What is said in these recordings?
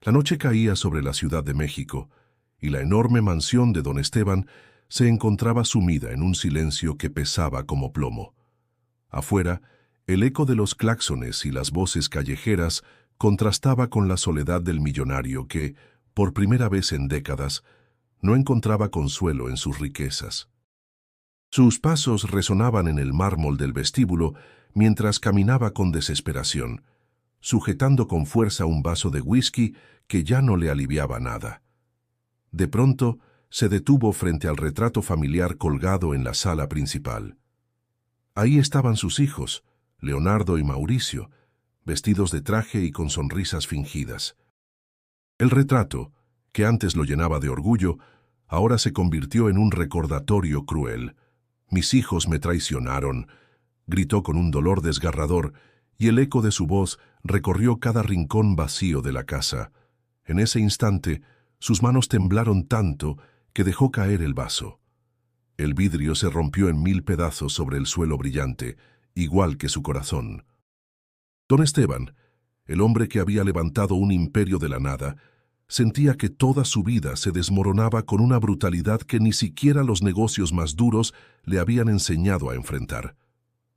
La noche caía sobre la Ciudad de México, y la enorme mansión de don Esteban se encontraba sumida en un silencio que pesaba como plomo. Afuera, el eco de los claxones y las voces callejeras contrastaba con la soledad del millonario que, por primera vez en décadas, no encontraba consuelo en sus riquezas. Sus pasos resonaban en el mármol del vestíbulo mientras caminaba con desesperación, sujetando con fuerza un vaso de whisky que ya no le aliviaba nada. De pronto, se detuvo frente al retrato familiar colgado en la sala principal. Ahí estaban sus hijos, Leonardo y Mauricio, vestidos de traje y con sonrisas fingidas. El retrato, que antes lo llenaba de orgullo, ahora se convirtió en un recordatorio cruel. «Mis hijos me traicionaron», gritó con un dolor desgarrador, y el eco de su voz recorrió cada rincón vacío de la casa. En ese instante, sus manos temblaron tanto que dejó caer el vaso. El vidrio se rompió en 1000 pedazos sobre el suelo brillante, igual que su corazón. Don Esteban, el hombre que había levantado un imperio de la nada, sentía que toda su vida se desmoronaba con una brutalidad que ni siquiera los negocios más duros le habían enseñado a enfrentar.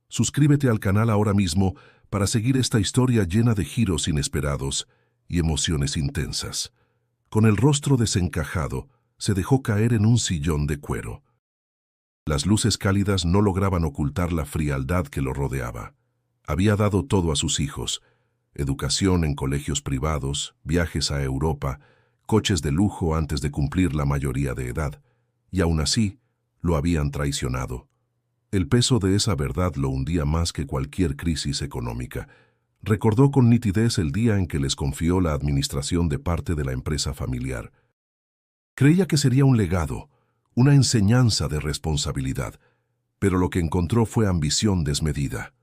Suscríbete al canal ahora mismo para seguir esta historia llena de giros inesperados y emociones intensas. Con el rostro desencajado, se dejó caer en un sillón de cuero. Las luces cálidas no lograban ocultar la frialdad que lo rodeaba. Había dado todo a sus hijos: educación en colegios privados, viajes a Europa, coches de lujo antes de cumplir la mayoría de edad, y aún así lo habían traicionado. El peso de esa verdad lo hundía más que cualquier crisis económica. Recordó con nitidez el día en que les confió la administración de parte de la empresa familiar. Creía que sería un legado, una enseñanza de responsabilidad, pero lo que encontró fue ambición desmedida.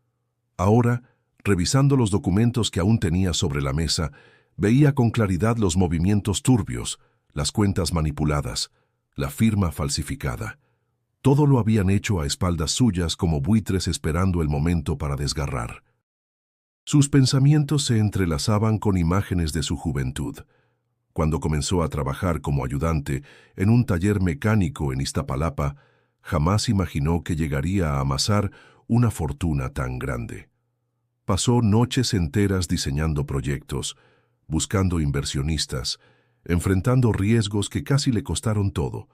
Ahora, revisando los documentos que aún tenía sobre la mesa, veía con claridad los movimientos turbios, las cuentas manipuladas, la firma falsificada. Todo lo habían hecho a espaldas suyas como buitres esperando el momento para desgarrar. Sus pensamientos se entrelazaban con imágenes de su juventud. Cuando comenzó a trabajar como ayudante en un taller mecánico en Iztapalapa, jamás imaginó que llegaría a amasar una fortuna tan grande. Pasó noches enteras diseñando proyectos, buscando inversionistas, enfrentando riesgos que casi le costaron todo,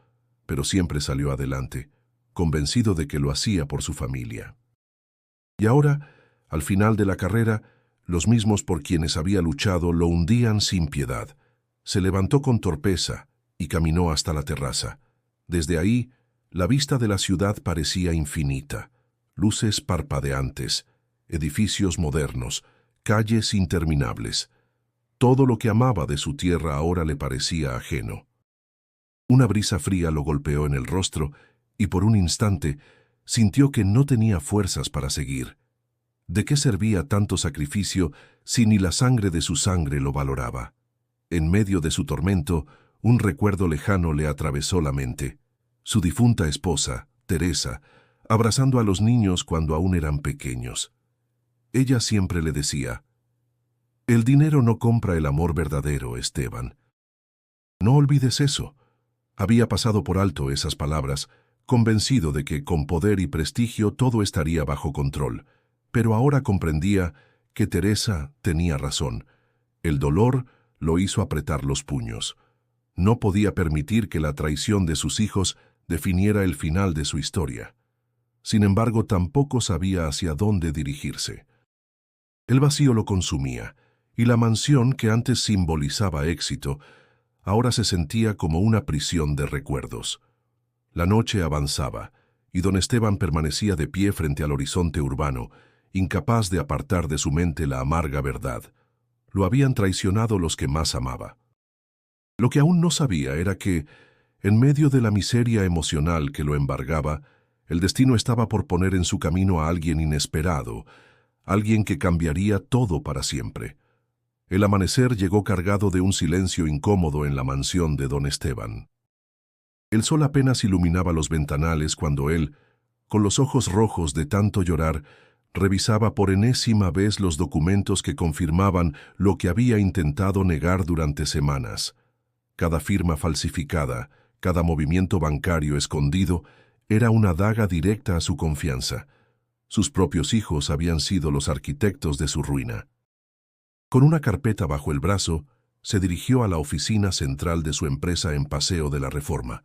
pero siempre salió adelante, convencido de que lo hacía por su familia. Y ahora, al final de la carrera, los mismos por quienes había luchado lo hundían sin piedad. Se levantó con torpeza y caminó hasta la terraza. Desde ahí, la vista de la ciudad parecía infinita. Luces parpadeantes, edificios modernos, calles interminables. Todo lo que amaba de su tierra ahora le parecía ajeno. Una brisa fría lo golpeó en el rostro y por un instante sintió que no tenía fuerzas para seguir. ¿De qué servía tanto sacrificio si ni la sangre de su sangre lo valoraba? En medio de su tormento, un recuerdo lejano le atravesó la mente. Su difunta esposa, Teresa, abrazando a los niños cuando aún eran pequeños. Ella siempre le decía: «El dinero no compra el amor verdadero, Esteban». No olvides eso. Había pasado por alto esas palabras, convencido de que con poder y prestigio todo estaría bajo control, pero ahora comprendía que Teresa tenía razón. El dolor lo hizo apretar los puños. No podía permitir que la traición de sus hijos definiera el final de su historia. Sin embargo, tampoco sabía hacia dónde dirigirse. El vacío lo consumía, y la mansión que antes simbolizaba éxito, ahora se sentía como una prisión de recuerdos. La noche avanzaba, y don Esteban permanecía de pie frente al horizonte urbano, incapaz de apartar de su mente la amarga verdad. Lo habían traicionado los que más amaba. Lo que aún no sabía era que, en medio de la miseria emocional que lo embargaba, el destino estaba por poner en su camino a alguien inesperado, alguien que cambiaría todo para siempre. El amanecer llegó cargado de un silencio incómodo en la mansión de don Esteban. El sol apenas iluminaba los ventanales cuando él, con los ojos rojos de tanto llorar, Revisaba por enésima vez los documentos que confirmaban lo que había intentado negar durante semanas. Cada firma falsificada, cada movimiento bancario escondido, era una daga directa a su confianza. Sus propios hijos habían sido los arquitectos de su ruina. Con una carpeta bajo el brazo, se dirigió a la oficina central de su empresa en Paseo de la Reforma.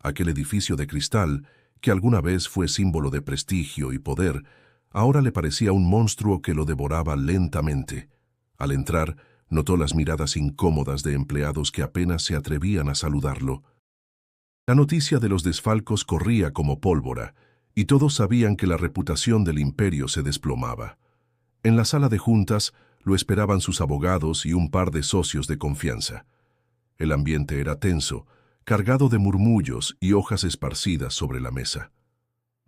Aquel edificio de cristal, que alguna vez fue símbolo de prestigio y poder, ahora le parecía un monstruo que lo devoraba lentamente. Al entrar, notó las miradas incómodas de empleados que apenas se atrevían a saludarlo. La noticia de los desfalcos corría como pólvora, y todos sabían que la reputación del imperio se desplomaba. En la sala de juntas lo esperaban sus abogados y un par de socios de confianza. El ambiente era tenso, cargado de murmullos y hojas esparcidas sobre la mesa.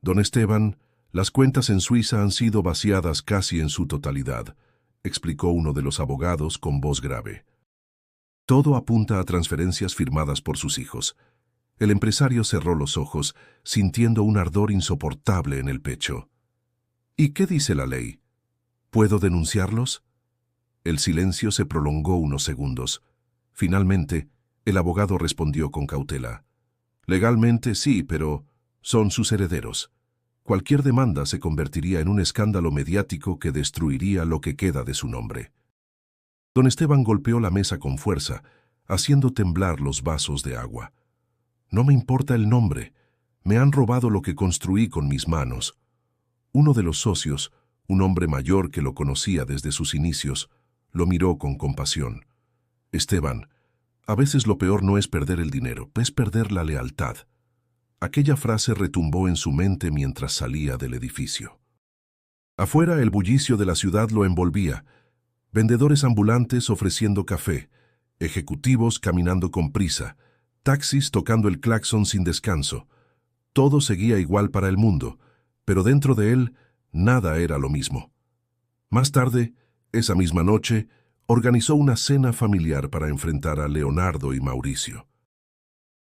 Don Esteban, las cuentas en Suiza han sido vaciadas casi en su totalidad, explicó uno de los abogados con voz grave. Todo apunta a transferencias firmadas por sus hijos. El empresario cerró los ojos, sintiendo un ardor insoportable en el pecho. ¿Y qué dice la ley? ¿Puedo denunciarlos? El silencio se prolongó unos segundos. Finalmente, el abogado respondió con cautela. Legalmente sí, pero son sus herederos. Cualquier demanda se convertiría en un escándalo mediático que destruiría lo que queda de su nombre. Don Esteban golpeó la mesa con fuerza, haciendo temblar los vasos de agua. No me importa el nombre. Me han robado lo que construí con mis manos. Uno de los socios, un hombre mayor que lo conocía desde sus inicios, lo miró con compasión. Esteban, a veces lo peor no es perder el dinero, es perder la lealtad. Aquella frase retumbó en su mente mientras salía del edificio. Afuera el bullicio de la ciudad lo envolvía. Vendedores ambulantes ofreciendo café, ejecutivos caminando con prisa, taxis tocando el claxon sin descanso. Todo seguía igual para el mundo, pero dentro de él nada era lo mismo. Más tarde, esa misma noche, organizó una cena familiar para enfrentar a Leonardo y Mauricio.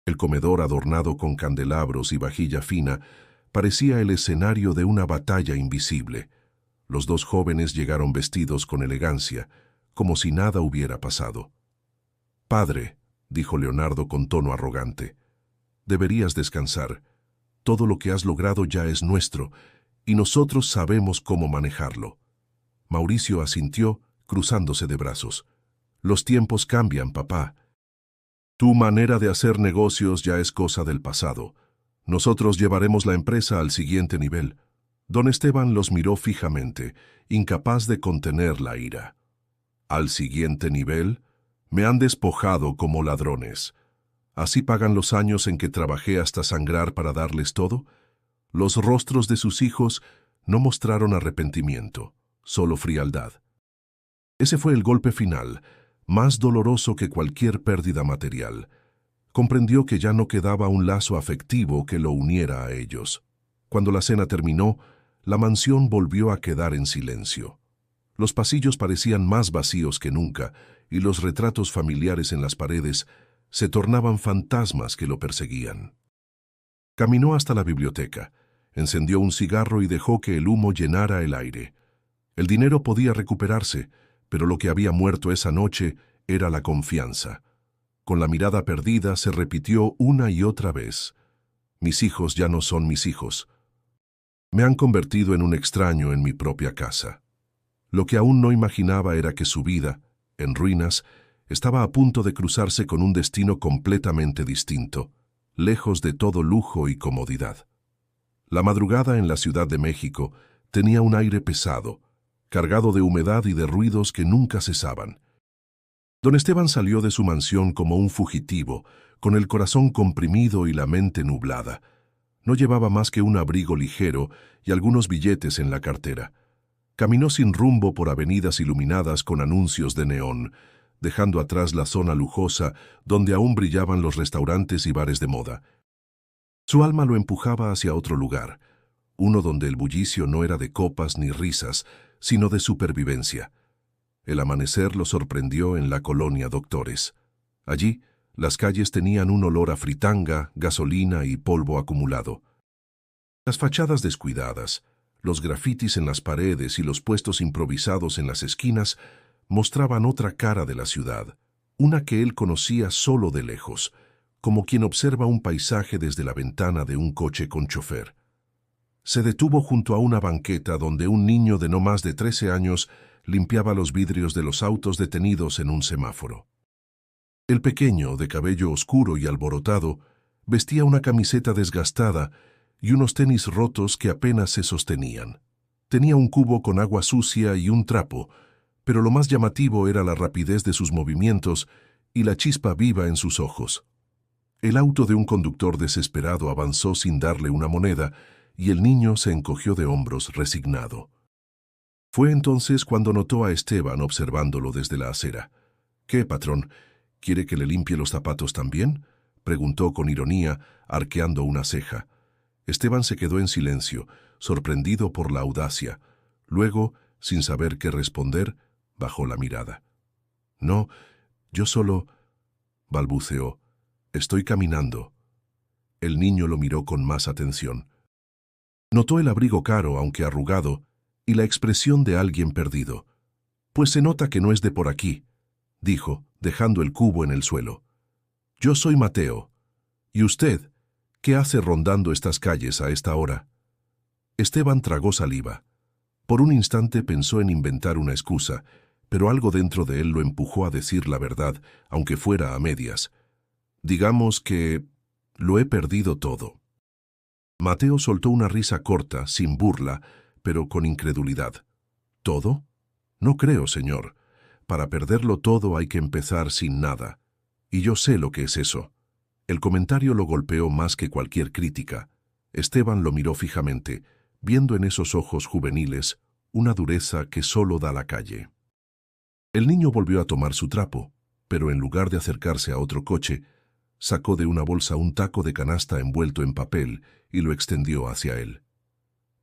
El comedor adornado con candelabros y vajilla fina parecía el escenario de una batalla invisible. Los dos jóvenes llegaron vestidos con elegancia, como si nada hubiera pasado. «Padre», dijo Leonardo con tono arrogante, «deberías descansar. Todo lo que has logrado ya es nuestro, y nosotros sabemos cómo manejarlo». Mauricio asintió, cruzándose de brazos. «Los tiempos cambian, papá. Tu manera de hacer negocios ya es cosa del pasado. Nosotros llevaremos la empresa al siguiente nivel». Don Esteban los miró fijamente, incapaz de contener la ira. «¿Al siguiente nivel? Me han despojado como ladrones. ¿Así pagan los años en que trabajé hasta sangrar para darles todo?» Los rostros de sus hijos no mostraron arrepentimiento, solo frialdad. Ese fue el golpe final, más doloroso que cualquier pérdida material. Comprendió que ya no quedaba un lazo afectivo que lo uniera a ellos. Cuando la cena terminó, la mansión volvió a quedar en silencio. Los pasillos parecían más vacíos que nunca, y los retratos familiares en las paredes se tornaban fantasmas que lo perseguían. Caminó hasta la biblioteca, encendió un cigarro y dejó que el humo llenara el aire. El dinero podía recuperarse, pero lo que había muerto esa noche era la confianza. Con la mirada perdida se repitió una y otra vez: «Mis hijos ya no son mis hijos. Me han convertido en un extraño en mi propia casa». Lo que aún no imaginaba era que su vida, en ruinas, estaba a punto de cruzarse con un destino completamente distinto, lejos de todo lujo y comodidad. La madrugada en la Ciudad de México tenía un aire pesado, cargado de humedad y de ruidos que nunca cesaban. Don Esteban salió de su mansión como un fugitivo, con el corazón comprimido y la mente nublada. No llevaba más que un abrigo ligero y algunos billetes en la cartera. Caminó sin rumbo por avenidas iluminadas con anuncios de neón, dejando atrás la zona lujosa donde aún brillaban los restaurantes y bares de moda. Su alma lo empujaba hacia otro lugar, uno donde el bullicio no era de copas ni risas, sino de supervivencia. El amanecer lo sorprendió en la colonia Doctores. Allí, las calles tenían un olor a fritanga, gasolina y polvo acumulado. Las fachadas descuidadas, Los grafitis en las paredes y los puestos improvisados en las esquinas mostraban otra cara de la ciudad, una que él conocía solo de lejos, como quien observa un paisaje desde la ventana de un coche con chofer. Se detuvo junto a una banqueta donde un niño de no más de 13 años limpiaba los vidrios de los autos detenidos en un semáforo. El pequeño, de cabello oscuro y alborotado, vestía una camiseta desgastada y unos tenis rotos que apenas se sostenían. Tenía un cubo con agua sucia y un trapo, pero lo más llamativo era la rapidez de sus movimientos y la chispa viva en sus ojos. El auto de un conductor desesperado avanzó sin darle una moneda y el niño se encogió de hombros resignado. Fue entonces cuando notó a Esteban observándolo desde la acera. «¿Qué, patrón? ¿Quiere que le limpie los zapatos también?», preguntó con ironía, arqueando una ceja. Esteban se quedó en silencio, sorprendido por la audacia. Luego, sin saber qué responder, bajó la mirada. «No, yo solo», balbuceó, «estoy caminando». El niño lo miró con más atención. Notó el abrigo caro, aunque arrugado, y la expresión de alguien perdido. «Pues se nota que no es de por aquí», dijo, dejando el cubo en el suelo. «Yo soy Mateo. ¿Y usted? ¿Qué hace rondando estas calles a esta hora?». Esteban tragó saliva. Por un instante pensó en inventar una excusa, pero algo dentro de él lo empujó a decir la verdad, aunque fuera a medias. «Digamos que lo he perdido todo». Mateo soltó una risa corta, sin burla, pero con incredulidad. «¿Todo? No creo, señor. Para perderlo todo hay que empezar sin nada. Y yo sé lo que es eso». El comentario lo golpeó más que cualquier crítica. Esteban lo miró fijamente, viendo en esos ojos juveniles una dureza que solo da la calle. El niño volvió a tomar su trapo, pero en lugar de acercarse a otro coche, sacó de una bolsa un taco de canasta envuelto en papel y lo extendió hacia él.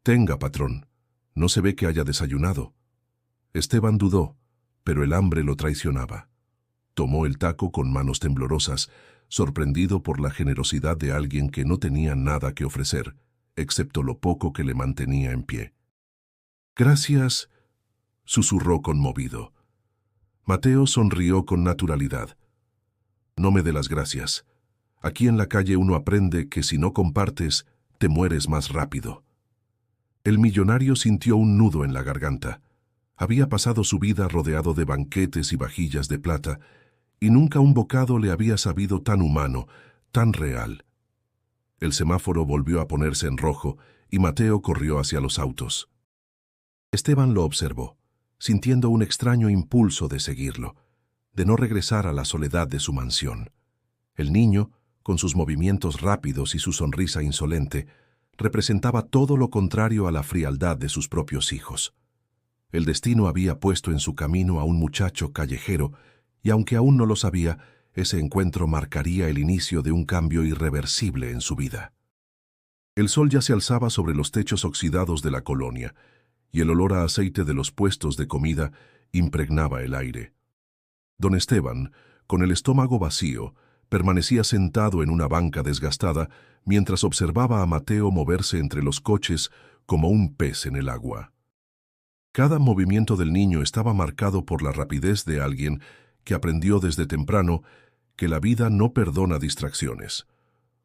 «Tenga, patrón. No se ve que haya desayunado». Esteban dudó, pero el hambre lo traicionaba. Tomó el taco con manos temblorosas, sorprendido por la generosidad de alguien que no tenía nada que ofrecer, excepto lo poco que le mantenía en pie. «Gracias», susurró conmovido. Mateo sonrió con naturalidad. «No me dé las gracias. Aquí en la calle uno aprende que si no compartes, te mueres más rápido». El millonario sintió un nudo en la garganta. Había pasado su vida rodeado de banquetes y vajillas de plata, y nunca un bocado le había sabido tan humano, tan real. El semáforo volvió a ponerse en rojo y Mateo corrió hacia los autos. Esteban lo observó, sintiendo un extraño impulso de seguirlo, de no regresar a la soledad de su mansión. El niño, con sus movimientos rápidos y su sonrisa insolente, representaba todo lo contrario a la frialdad de sus propios hijos. El destino había puesto en su camino a un muchacho callejero, y aunque aún no lo sabía, ese encuentro marcaría el inicio de un cambio irreversible en su vida. El sol ya se alzaba sobre los techos oxidados de la colonia, y el olor a aceite de los puestos de comida impregnaba el aire. Don Esteban, con el estómago vacío, permanecía sentado en una banca desgastada mientras observaba a Mateo moverse entre los coches como un pez en el agua. Cada movimiento del niño estaba marcado por la rapidez de alguien que aprendió desde temprano que la vida no perdona distracciones.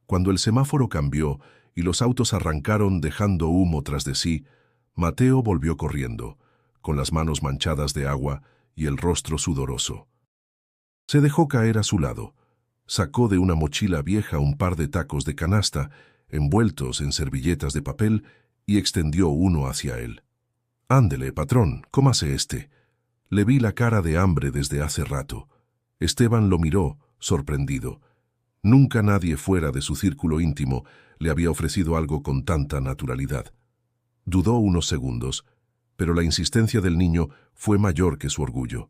Cuando el semáforo cambió y los autos arrancaron dejando humo tras de sí, Mateo volvió corriendo, con las manos manchadas de agua y el rostro sudoroso. Se dejó caer a su lado, sacó de una mochila vieja un par de tacos de canasta, envueltos en servilletas de papel, y extendió uno hacia él. «Ándele, patrón, cómase este». Le vi la cara de hambre desde hace rato. Esteban lo miró, sorprendido. Nunca nadie fuera de su círculo íntimo le había ofrecido algo con tanta naturalidad. Dudó unos segundos, pero la insistencia del niño fue mayor que su orgullo.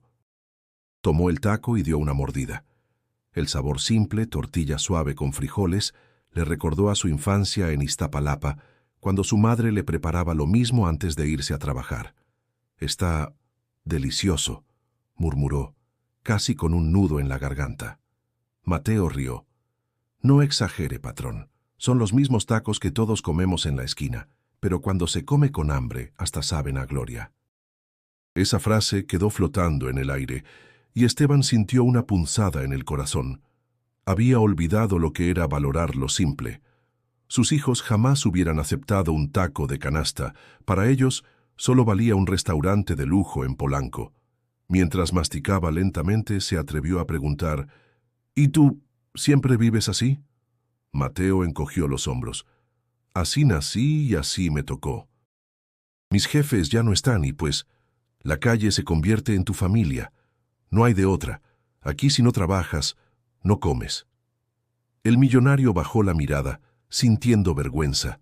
Tomó el taco y dio una mordida. El sabor simple, tortilla suave con frijoles, le recordó a su infancia en Iztapalapa, cuando su madre le preparaba lo mismo antes de irse a trabajar. «Está delicioso», murmuró, casi con un nudo en la garganta. Mateo rió. «No exagere, patrón. Son los mismos tacos que todos comemos en la esquina, pero cuando se come con hambre, hasta saben a gloria. Esa frase quedó flotando en el aire, y Esteban sintió una punzada en el corazón. Había olvidado lo que era valorar lo simple. Sus hijos jamás hubieran aceptado un taco de canasta. Para ellos, solo valía un restaurante de lujo en Polanco. Mientras masticaba lentamente, se atrevió a preguntar, «¿Y tú siempre vives así?» Mateo encogió los hombros. «Así nací y así me tocó. Mis jefes ya no están y pues, la calle se convierte en tu familia. No hay de otra. Aquí si no trabajas, no comes». El millonario bajó la mirada, sintiendo vergüenza.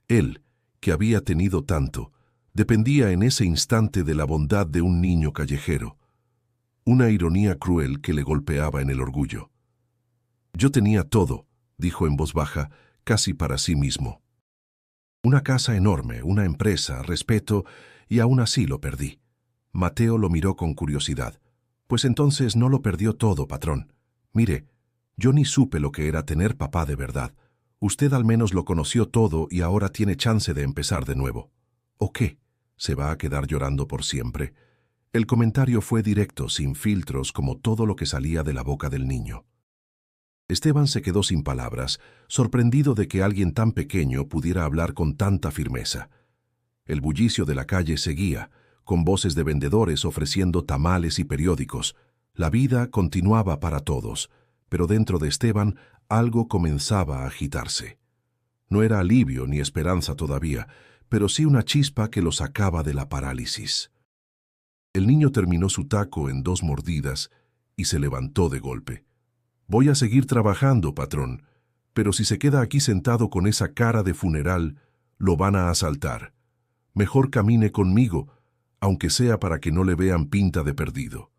Él, que había tenido tanto, dependía en ese instante de la bondad de un niño callejero. Una ironía cruel que le golpeaba en el orgullo. «Yo tenía todo», dijo en voz baja, casi para sí mismo. «Una casa enorme, una empresa, respeto, y aún así lo perdí». Mateo lo miró con curiosidad. «Pues entonces no lo perdió todo, patrón. Mire, yo ni supe lo que era tener papá de verdad. Usted al menos lo conoció todo y ahora tiene chance de empezar de nuevo». «¿O qué? ¿Se va a quedar llorando por siempre?» El comentario fue directo, sin filtros, como todo lo que salía de la boca del niño. Esteban se quedó sin palabras, sorprendido de que alguien tan pequeño pudiera hablar con tanta firmeza. El bullicio de la calle seguía, con voces de vendedores ofreciendo tamales y periódicos. La vida continuaba para todos, pero dentro de Esteban algo comenzaba a agitarse. No era alivio ni esperanza todavía, pero sí una chispa que lo sacaba de la parálisis. El niño terminó su taco en 2 mordidas y se levantó de golpe. «Voy a seguir trabajando, patrón, pero si se queda aquí sentado con esa cara de funeral, lo van a asaltar. Mejor camine conmigo, aunque sea para que no le vean pinta de perdido».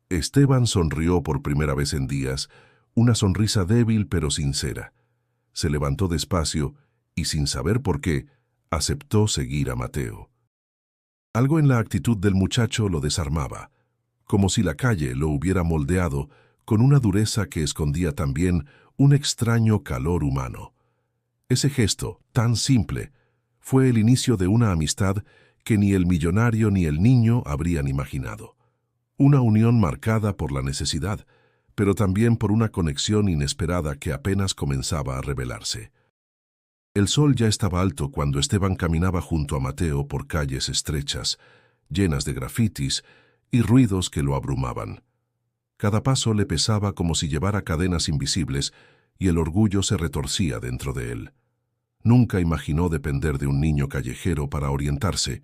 Esteban sonrió por primera vez en días, una sonrisa débil pero sincera. Se levantó despacio y, sin saber por qué, aceptó seguir a Mateo. Algo en la actitud del muchacho lo desarmaba, como si la calle lo hubiera moldeado con una dureza que escondía también un extraño calor humano. Ese gesto, tan simple, fue el inicio de una amistad que ni el millonario ni el niño habrían imaginado. Una unión marcada por la necesidad, pero también por una conexión inesperada que apenas comenzaba a revelarse. El sol ya estaba alto cuando Esteban caminaba junto a Mateo por calles estrechas, llenas de grafitis y ruidos que lo abrumaban. Cada paso le pesaba como si llevara cadenas invisibles y el orgullo se retorcía dentro de él. Nunca imaginó depender de un niño callejero para orientarse.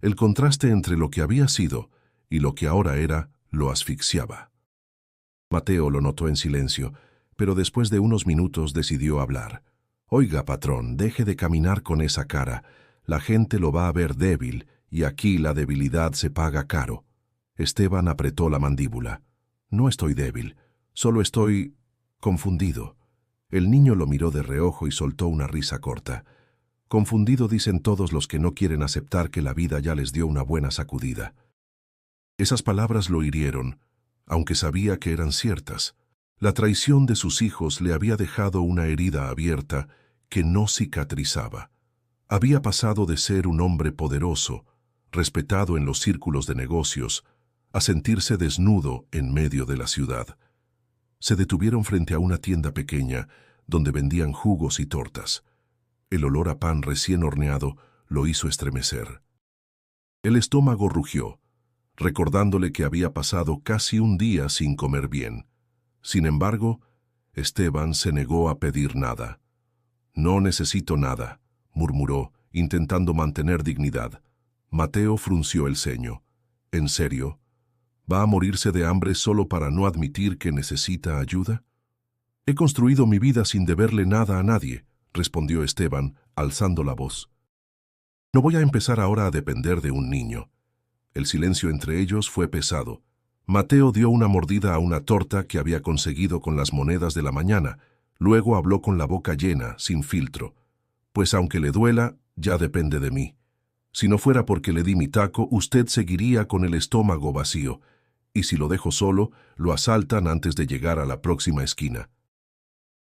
El contraste entre lo que había sido y lo que ahora era lo asfixiaba. Mateo lo notó en silencio, pero después de unos minutos decidió hablar. «Oiga, patrón, deje de caminar con esa cara. La gente lo va a ver débil, y aquí la debilidad se paga caro». Esteban apretó la mandíbula. «No estoy débil, solo estoy confundido». El niño lo miró de reojo y soltó una risa corta. «Confundido dicen todos los que no quieren aceptar que la vida ya les dio una buena sacudida». Esas palabras lo hirieron, aunque sabía que eran ciertas. La traición de sus hijos le había dejado una herida abierta que no cicatrizaba. Había pasado de ser un hombre poderoso, respetado en los círculos de negocios, a sentirse desnudo en medio de la ciudad. Se detuvieron frente a una tienda pequeña donde vendían jugos y tortas. El olor a pan recién horneado lo hizo estremecer. El estómago rugió, recordándole que había pasado casi un día sin comer bien. Sin embargo, Esteban se negó a pedir nada. «No necesito nada», murmuró, intentando mantener dignidad. Mateo frunció el ceño. «¿En serio? ¿Va a morirse de hambre solo para no admitir que necesita ayuda?» «He construido mi vida sin deberle nada a nadie», respondió Esteban, alzando la voz. «No voy a empezar ahora a depender de un niño». El silencio entre ellos fue pesado. Mateo dio una mordida a una torta que había conseguido con las monedas de la mañana. Luego habló con la boca llena, sin filtro. «Pues aunque le duela, ya depende de mí. Si no fuera porque le di mi taco, usted seguiría con el estómago vacío. Y si lo dejo solo, lo asaltan antes de llegar a la próxima esquina».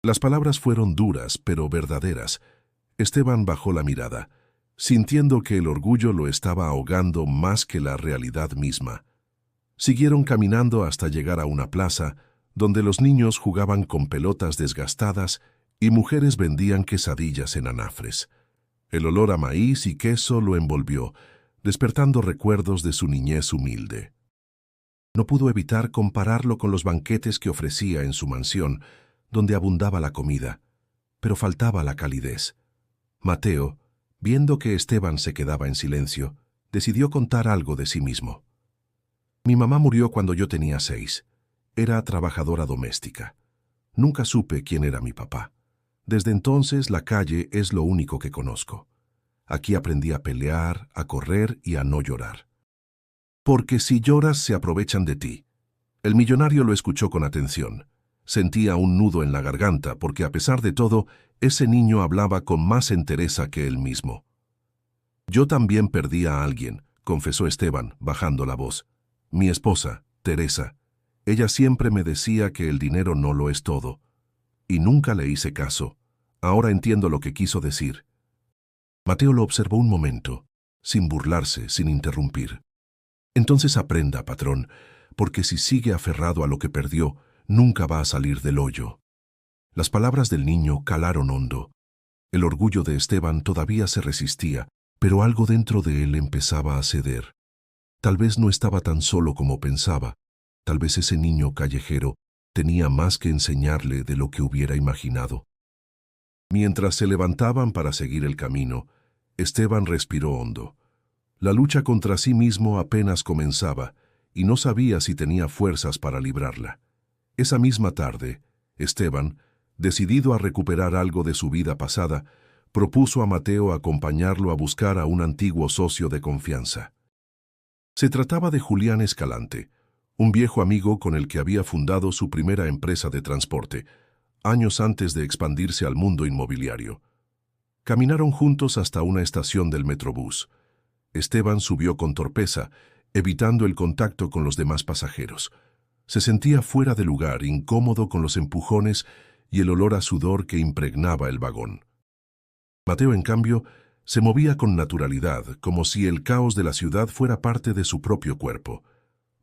Las palabras fueron duras, pero verdaderas. Esteban bajó la mirada. sintiendo que el orgullo lo estaba ahogando más que la realidad misma. Siguieron caminando hasta llegar a una plaza, donde los niños jugaban con pelotas desgastadas y mujeres vendían quesadillas en anafres. El olor a maíz y queso lo envolvió, despertando recuerdos de su niñez humilde. No pudo evitar compararlo con los banquetes que ofrecía en su mansión, donde abundaba la comida, pero faltaba la calidez. Mateo, viendo que Esteban se quedaba en silencio, decidió contar algo de sí mismo. Mi mamá murió cuando yo tenía 6. Era trabajadora doméstica. Nunca supe quién era mi papá. Desde entonces la calle es lo único que conozco. Aquí aprendí a pelear, a correr y a no llorar. Porque si lloras se aprovechan de ti. El millonario lo escuchó con atención. Sentía un nudo en la garganta porque a pesar de todo, ese niño hablaba con más entereza que él mismo. Yo también perdí a alguien, confesó Esteban, bajando la voz. Mi esposa, Teresa. Ella siempre me decía que el dinero no lo es todo. Y nunca le hice caso. Ahora entiendo lo que quiso decir. Mateo lo observó un momento, sin burlarse, sin interrumpir. Entonces aprenda, patrón, porque si sigue aferrado a lo que perdió, nunca va a salir del hoyo. Las palabras del niño calaron hondo. El orgullo de Esteban todavía se resistía, pero algo dentro de él empezaba a ceder. Tal vez no estaba tan solo como pensaba. Tal vez ese niño callejero tenía más que enseñarle de lo que hubiera imaginado. Mientras se levantaban para seguir el camino, Esteban respiró hondo. La lucha contra sí mismo apenas comenzaba, y no sabía si tenía fuerzas para librarla. Esa misma tarde, Esteban, decidido a recuperar algo de su vida pasada, propuso a Mateo acompañarlo a buscar a un antiguo socio de confianza. Se trataba de Julián Escalante, un viejo amigo con el que había fundado su primera empresa de transporte, años antes de expandirse al mundo inmobiliario. Caminaron juntos hasta una estación del Metrobús. Esteban subió con torpeza, evitando el contacto con los demás pasajeros. Se sentía fuera de lugar, incómodo con los empujones y el olor a sudor que impregnaba el vagón. Mateo, en cambio, se movía con naturalidad, como si el caos de la ciudad fuera parte de su propio cuerpo.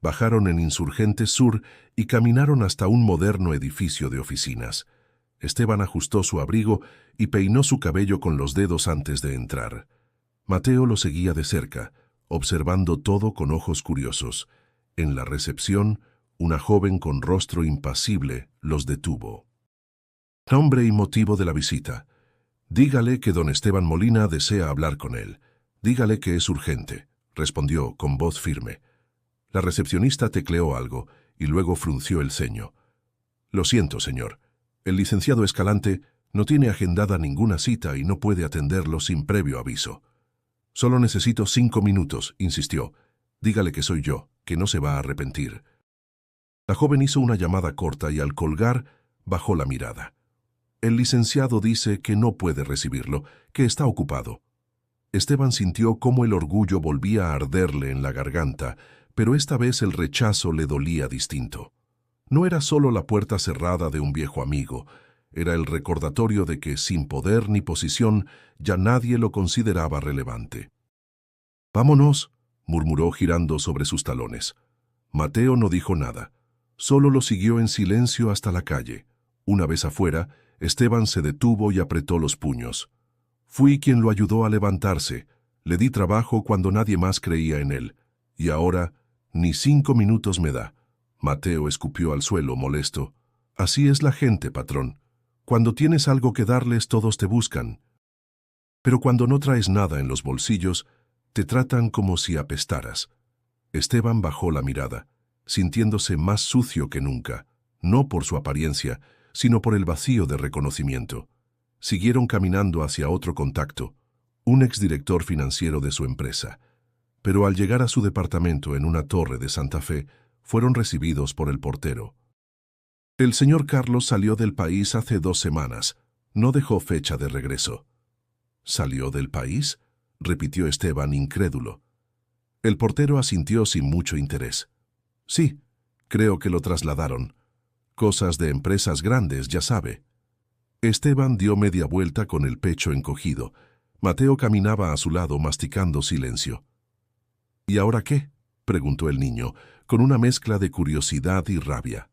Bajaron en Insurgentes Sur y caminaron hasta un moderno edificio de oficinas. Esteban ajustó su abrigo y peinó su cabello con los dedos antes de entrar. Mateo lo seguía de cerca, observando todo con ojos curiosos. En la recepción, una joven con rostro impasible los detuvo. Nombre y motivo de la visita. Dígale que don Esteban Molina desea hablar con él. Dígale que es urgente, respondió con voz firme. La recepcionista tecleó algo y luego frunció el ceño. Lo siento, señor. El licenciado Escalante no tiene agendada ninguna cita y no puede atenderlo sin previo aviso. Solo necesito 5 minutos, insistió. Dígale que soy yo, que no se va a arrepentir. La joven hizo una llamada corta y al colgar bajó la mirada. El licenciado dice que no puede recibirlo, que está ocupado. Esteban sintió cómo el orgullo volvía a arderle en la garganta, pero esta vez el rechazo le dolía distinto. No era solo la puerta cerrada de un viejo amigo, era el recordatorio de que, sin poder ni posición, ya nadie lo consideraba relevante. «Vámonos», murmuró girando sobre sus talones. Mateo no dijo nada, solo lo siguió en silencio hasta la calle. Una vez afuera, Esteban se detuvo y apretó los puños. Fui quien lo ayudó a levantarse, le di trabajo cuando nadie más creía en él, y ahora ni 5 minutos me da. Mateo escupió al suelo, molesto. Así es la gente, patrón. Cuando tienes algo que darles, todos te buscan. Pero cuando no traes nada en los bolsillos, te tratan como si apestaras. Esteban bajó la mirada, sintiéndose más sucio que nunca, no por su apariencia, sino por el vacío de reconocimiento. Siguieron caminando hacia otro contacto, un exdirector financiero de su empresa. Pero al llegar a su departamento en una torre de Santa Fe, fueron recibidos por el portero. El señor Carlos salió del país hace 2 semanas. No dejó fecha de regreso. ¿Salió del país?, repitió Esteban, incrédulo. El portero asintió sin mucho interés. Sí, creo que lo trasladaron. Cosas de empresas grandes, ya sabe. Esteban dio media vuelta con el pecho encogido, Mateo caminaba a su lado masticando silencio. ¿Y ahora qué?, preguntó el niño, con una mezcla de curiosidad y rabia.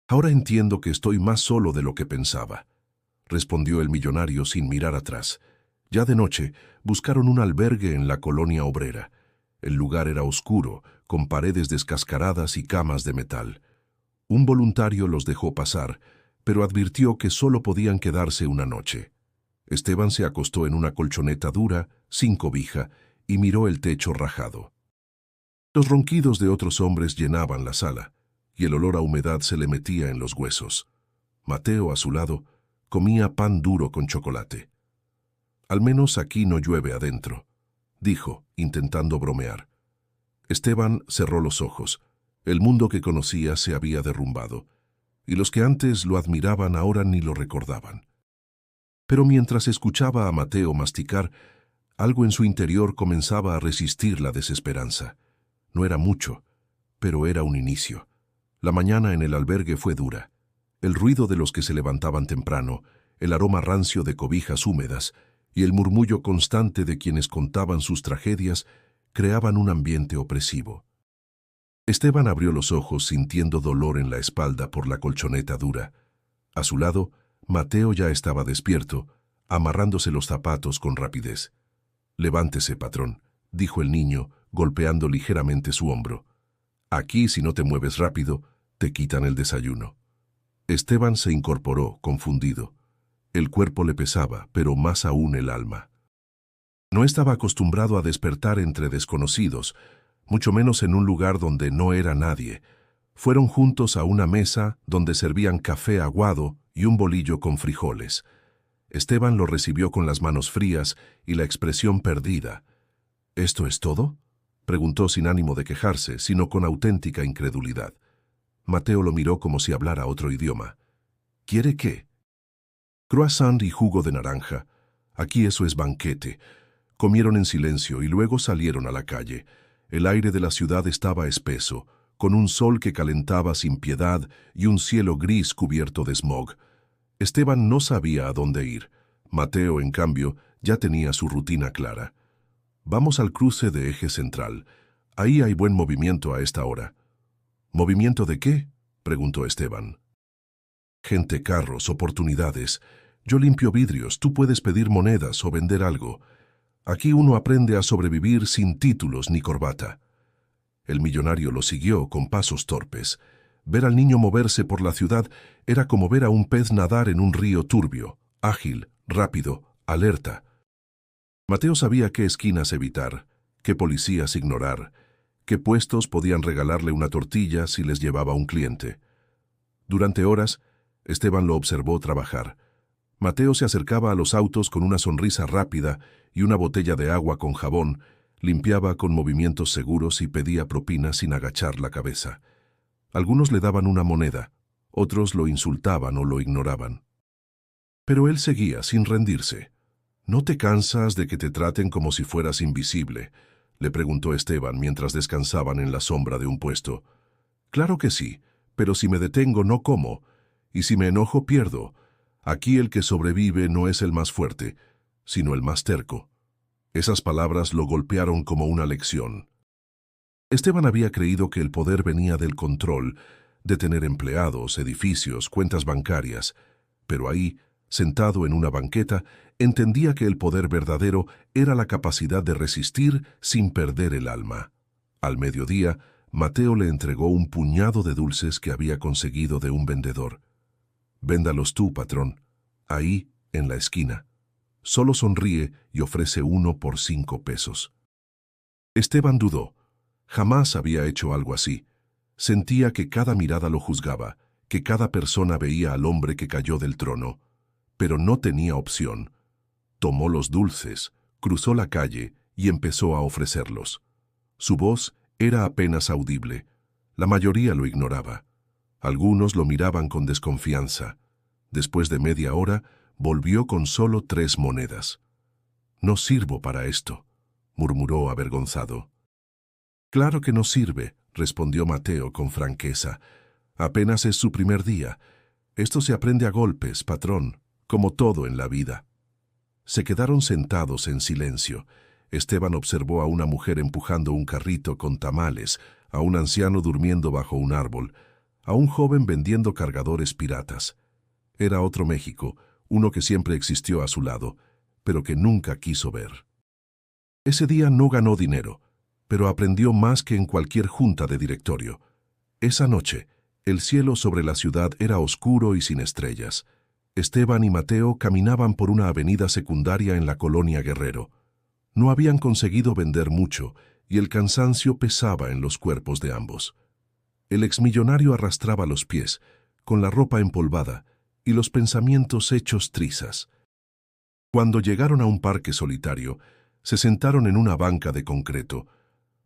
Ahora entiendo que estoy más solo de lo que pensaba, respondió el millonario sin mirar atrás. Ya de noche buscaron un albergue en la colonia obrera. El lugar era oscuro, con paredes descascaradas y camas de metal. Un voluntario los dejó pasar, pero advirtió que solo podían quedarse una noche. Esteban se acostó en una colchoneta dura, sin cobija, y miró el techo rajado. Los ronquidos de otros hombres llenaban la sala, y el olor a humedad se le metía en los huesos. Mateo, a su lado, comía pan duro con chocolate. «Al menos aquí no llueve adentro», dijo, intentando bromear. Esteban cerró los ojos. El mundo que conocía se había derrumbado, y los que antes lo admiraban ahora ni lo recordaban. Pero mientras escuchaba a Mateo masticar, algo en su interior comenzaba a resistir la desesperanza. No era mucho, pero era un inicio. La mañana en el albergue fue dura. El ruido de los que se levantaban temprano, el aroma rancio de cobijas húmedas y el murmullo constante de quienes contaban sus tragedias creaban un ambiente opresivo. Esteban abrió los ojos sintiendo dolor en la espalda por la colchoneta dura. A su lado, Mateo ya estaba despierto, amarrándose los zapatos con rapidez. «Levántese, patrón», dijo el niño, golpeando ligeramente su hombro. «Aquí, si no te mueves rápido, te quitan el desayuno». Esteban se incorporó, confundido. El cuerpo le pesaba, pero más aún el alma. No estaba acostumbrado a despertar entre desconocidos, mucho menos en un lugar donde no era nadie. Fueron juntos a una mesa donde servían café aguado y un bolillo con frijoles. Esteban lo recibió con las manos frías y la expresión perdida. «¿Esto es todo?», preguntó sin ánimo de quejarse, sino con auténtica incredulidad. Mateo lo miró como si hablara otro idioma. «¿Quiere qué?». «Croissant y jugo de naranja. Aquí eso es banquete». Comieron en silencio y luego salieron a la calle. El aire de la ciudad estaba espeso, con un sol que calentaba sin piedad y un cielo gris cubierto de smog. Esteban no sabía a dónde ir. Mateo, en cambio, ya tenía su rutina clara. «Vamos al cruce de Eje Central. Ahí hay buen movimiento a esta hora». «¿Movimiento de qué?», preguntó Esteban. «Gente, carros, oportunidades. Yo limpio vidrios, tú puedes pedir monedas o vender algo. Aquí uno aprende a sobrevivir sin títulos ni corbata». El millonario lo siguió con pasos torpes. Ver al niño moverse por la ciudad era como ver a un pez nadar en un río turbio, ágil, rápido, alerta. Mateo sabía qué esquinas evitar, qué policías ignorar, qué puestos podían regalarle una tortilla si les llevaba un cliente. Durante horas, Esteban lo observó trabajar. Mateo se acercaba a los autos con una sonrisa rápida y una botella de agua con jabón, limpiaba con movimientos seguros y pedía propina sin agachar la cabeza. Algunos le daban una moneda, otros lo insultaban o lo ignoraban. Pero él seguía sin rendirse. «¿No te cansas de que te traten como si fueras invisible?», le preguntó Esteban mientras descansaban en la sombra de un puesto. «Claro que sí, pero si me detengo no como, y si me enojo pierdo. Aquí el que sobrevive no es el más fuerte, sino el más terco». Esas palabras lo golpearon como una lección. Esteban había creído que el poder venía del control, de tener empleados, edificios, cuentas bancarias, pero ahí, sentado en una banqueta, entendía que el poder verdadero era la capacidad de resistir sin perder el alma. Al mediodía, Mateo le entregó un puñado de dulces que había conseguido de un vendedor. «Véndalos tú, patrón, ahí, en la esquina». Solo sonríe y ofrece 1 por 5 pesos. Esteban dudó. Jamás había hecho algo así. Sentía que cada mirada lo juzgaba, que cada persona veía al hombre que cayó del trono. Pero no tenía opción. Tomó los dulces, cruzó la calle y empezó a ofrecerlos. Su voz era apenas audible. La mayoría lo ignoraba. Algunos lo miraban con desconfianza. Después de media hora, volvió con solo 3 monedas. «No sirvo para esto», murmuró avergonzado. «Claro que no sirve», respondió Mateo con franqueza. «Apenas es su primer día. Esto se aprende a golpes, patrón, como todo en la vida». Se quedaron sentados en silencio. Esteban observó a una mujer empujando un carrito con tamales, a un anciano durmiendo bajo un árbol, a un joven vendiendo cargadores piratas. Era otro México, uno que siempre existió a su lado, pero que nunca quiso ver. Ese día no ganó dinero, pero aprendió más que en cualquier junta de directorio. Esa noche, el cielo sobre la ciudad era oscuro y sin estrellas. Esteban y Mateo caminaban por una avenida secundaria en la colonia Guerrero. No habían conseguido vender mucho y el cansancio pesaba en los cuerpos de ambos. El exmillonario arrastraba los pies, con la ropa empolvada y los pensamientos hechos trizas. Cuando llegaron a un parque solitario, se sentaron en una banca de concreto.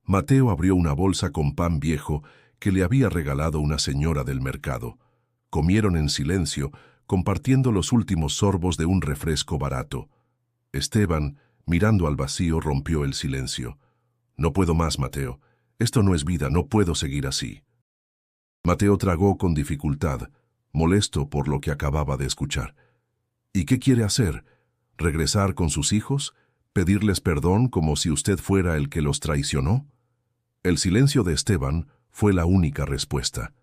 Mateo abrió una bolsa con pan viejo que le había regalado una señora del mercado. Comieron en silencio, compartiendo los últimos sorbos de un refresco barato. Esteban, mirando al vacío, rompió el silencio. «No puedo más, Mateo. Esto no es vida, no puedo seguir así». Mateo tragó con dificultad, molesto por lo que acababa de escuchar. «¿Y qué quiere hacer? ¿Regresar con sus hijos? ¿Pedirles perdón como si usted fuera el que los traicionó?» El silencio de Esteban fue la única respuesta.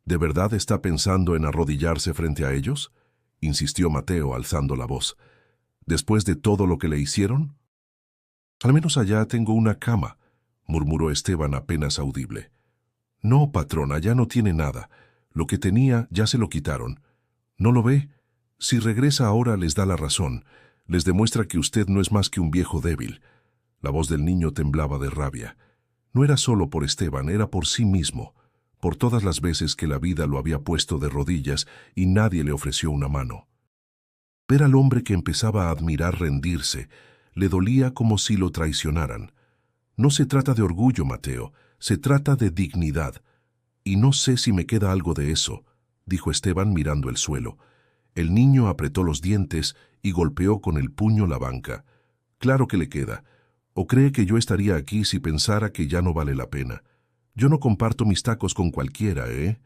«¿De verdad está pensando en arrodillarse frente a ellos?», insistió Mateo alzando la voz. «¿Después de todo lo que le hicieron?» «Al menos allá tengo una cama», murmuró Esteban apenas audible. «No, patrona, ya no tiene nada. Lo que tenía ya se lo quitaron. ¿No lo ve? Si regresa ahora les da la razón. Les demuestra que usted no es más que un viejo débil». La voz del niño temblaba de rabia. No era solo por Esteban, era por sí mismo, por todas las veces que la vida lo había puesto de rodillas y nadie le ofreció una mano. Ver al hombre que empezaba a admirar rendirse le dolía como si lo traicionaran. «No se trata de orgullo, Mateo, se trata de dignidad. Y no sé si me queda algo de eso», dijo Esteban mirando el suelo. El niño apretó los dientes y golpeó con el puño la banca. «Claro que le queda. ¿O cree que yo estaría aquí si pensara que ya no vale la pena? Yo no comparto mis tacos con cualquiera, ¿eh?»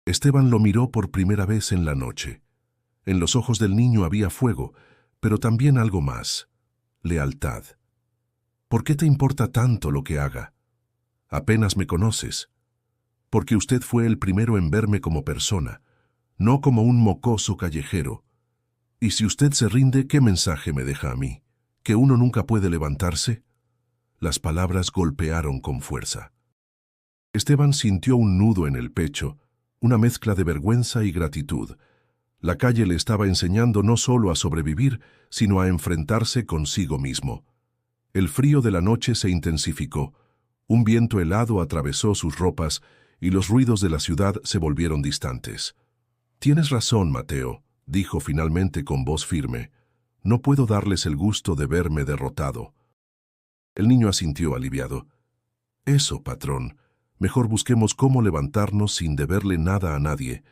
Esteban lo miró por primera vez en la noche. En los ojos del niño había fuego, pero también algo más: lealtad. «¿Por qué te importa tanto lo que haga? Apenas me conoces. Porque usted fue el primero en verme como persona, no como un mocoso callejero. Y si usted se rinde, ¿qué mensaje me deja a mí? ¿Que uno nunca puede levantarse?» Las palabras golpearon con fuerza. Esteban sintió un nudo en el pecho, una mezcla de vergüenza y gratitud. La calle le estaba enseñando no solo a sobrevivir, sino a enfrentarse consigo mismo. El frío de la noche se intensificó. Un viento helado atravesó sus ropas y los ruidos de la ciudad se volvieron distantes. «Tienes razón, Mateo», dijo finalmente con voz firme. «No puedo darles el gusto de verme derrotado». El niño asintió aliviado. «Eso, patrón. Mejor busquemos cómo levantarnos sin deberle nada a nadie.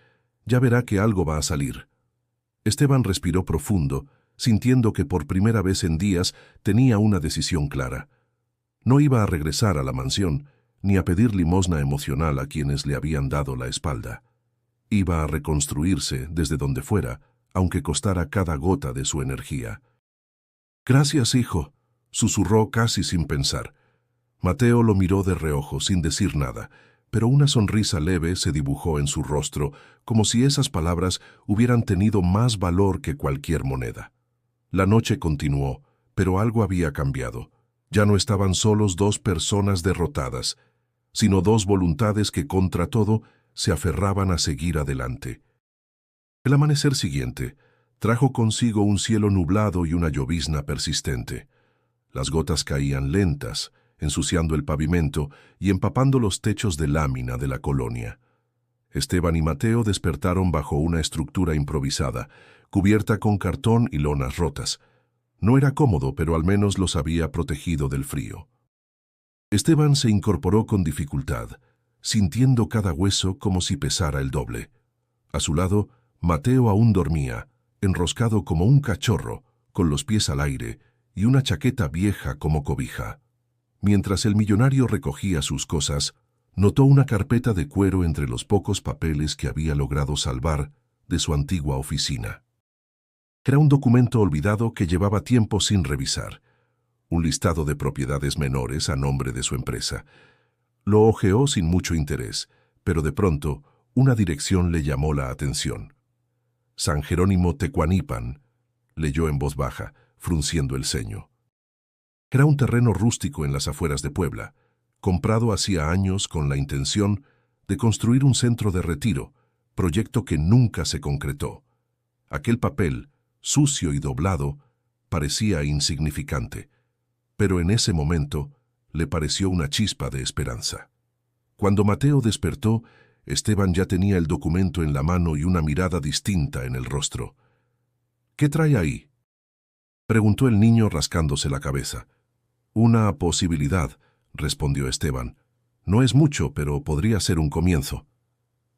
Ya verá que algo va a salir». Esteban respiró profundo, sintiendo que por primera vez en días tenía una decisión clara. No iba a regresar a la mansión, ni a pedir limosna emocional a quienes le habían dado la espalda. Iba a reconstruirse desde donde fuera, aunque costara cada gota de su energía. «Gracias, hijo», susurró casi sin pensar. Mateo lo miró de reojo sin decir nada, pero una sonrisa leve se dibujó en su rostro, como si esas palabras hubieran tenido más valor que cualquier moneda. La noche continuó, pero algo había cambiado. Ya no estaban solos dos personas derrotadas, sino dos voluntades que contra todo se aferraban a seguir adelante. El amanecer siguiente trajo consigo un cielo nublado y una llovizna persistente. Las gotas caían lentas, ensuciando el pavimento y empapando los techos de lámina de la colonia. Esteban y Mateo despertaron bajo una estructura improvisada, cubierta con cartón y lonas rotas. No era cómodo, pero al menos los había protegido del frío. Esteban se incorporó con dificultad, sintiendo cada hueso como si pesara el doble. A su lado, Mateo aún dormía, enroscado como un cachorro, con los pies al aire y una chaqueta vieja como cobija. Mientras el millonario recogía sus cosas, notó una carpeta de cuero entre los pocos papeles que había logrado salvar de su antigua oficina. Era un documento olvidado que llevaba tiempo sin revisar. Un listado de propiedades menores a nombre de su empresa. Lo hojeó sin mucho interés, pero de pronto una dirección le llamó la atención. San Jerónimo Tecuanipan, leyó en voz baja, frunciendo el ceño. Era un terreno rústico en las afueras de Puebla, comprado hacía años con la intención de construir un centro de retiro, proyecto que nunca se concretó. Aquel papel, sucio y doblado, parecía insignificante, pero en ese momento le pareció una chispa de esperanza. Cuando Mateo despertó, Esteban ya tenía el documento en la mano y una mirada distinta en el rostro. «¿Qué trae ahí?», preguntó el niño rascándose la cabeza. «Una posibilidad», respondió Esteban. «No es mucho, pero podría ser un comienzo».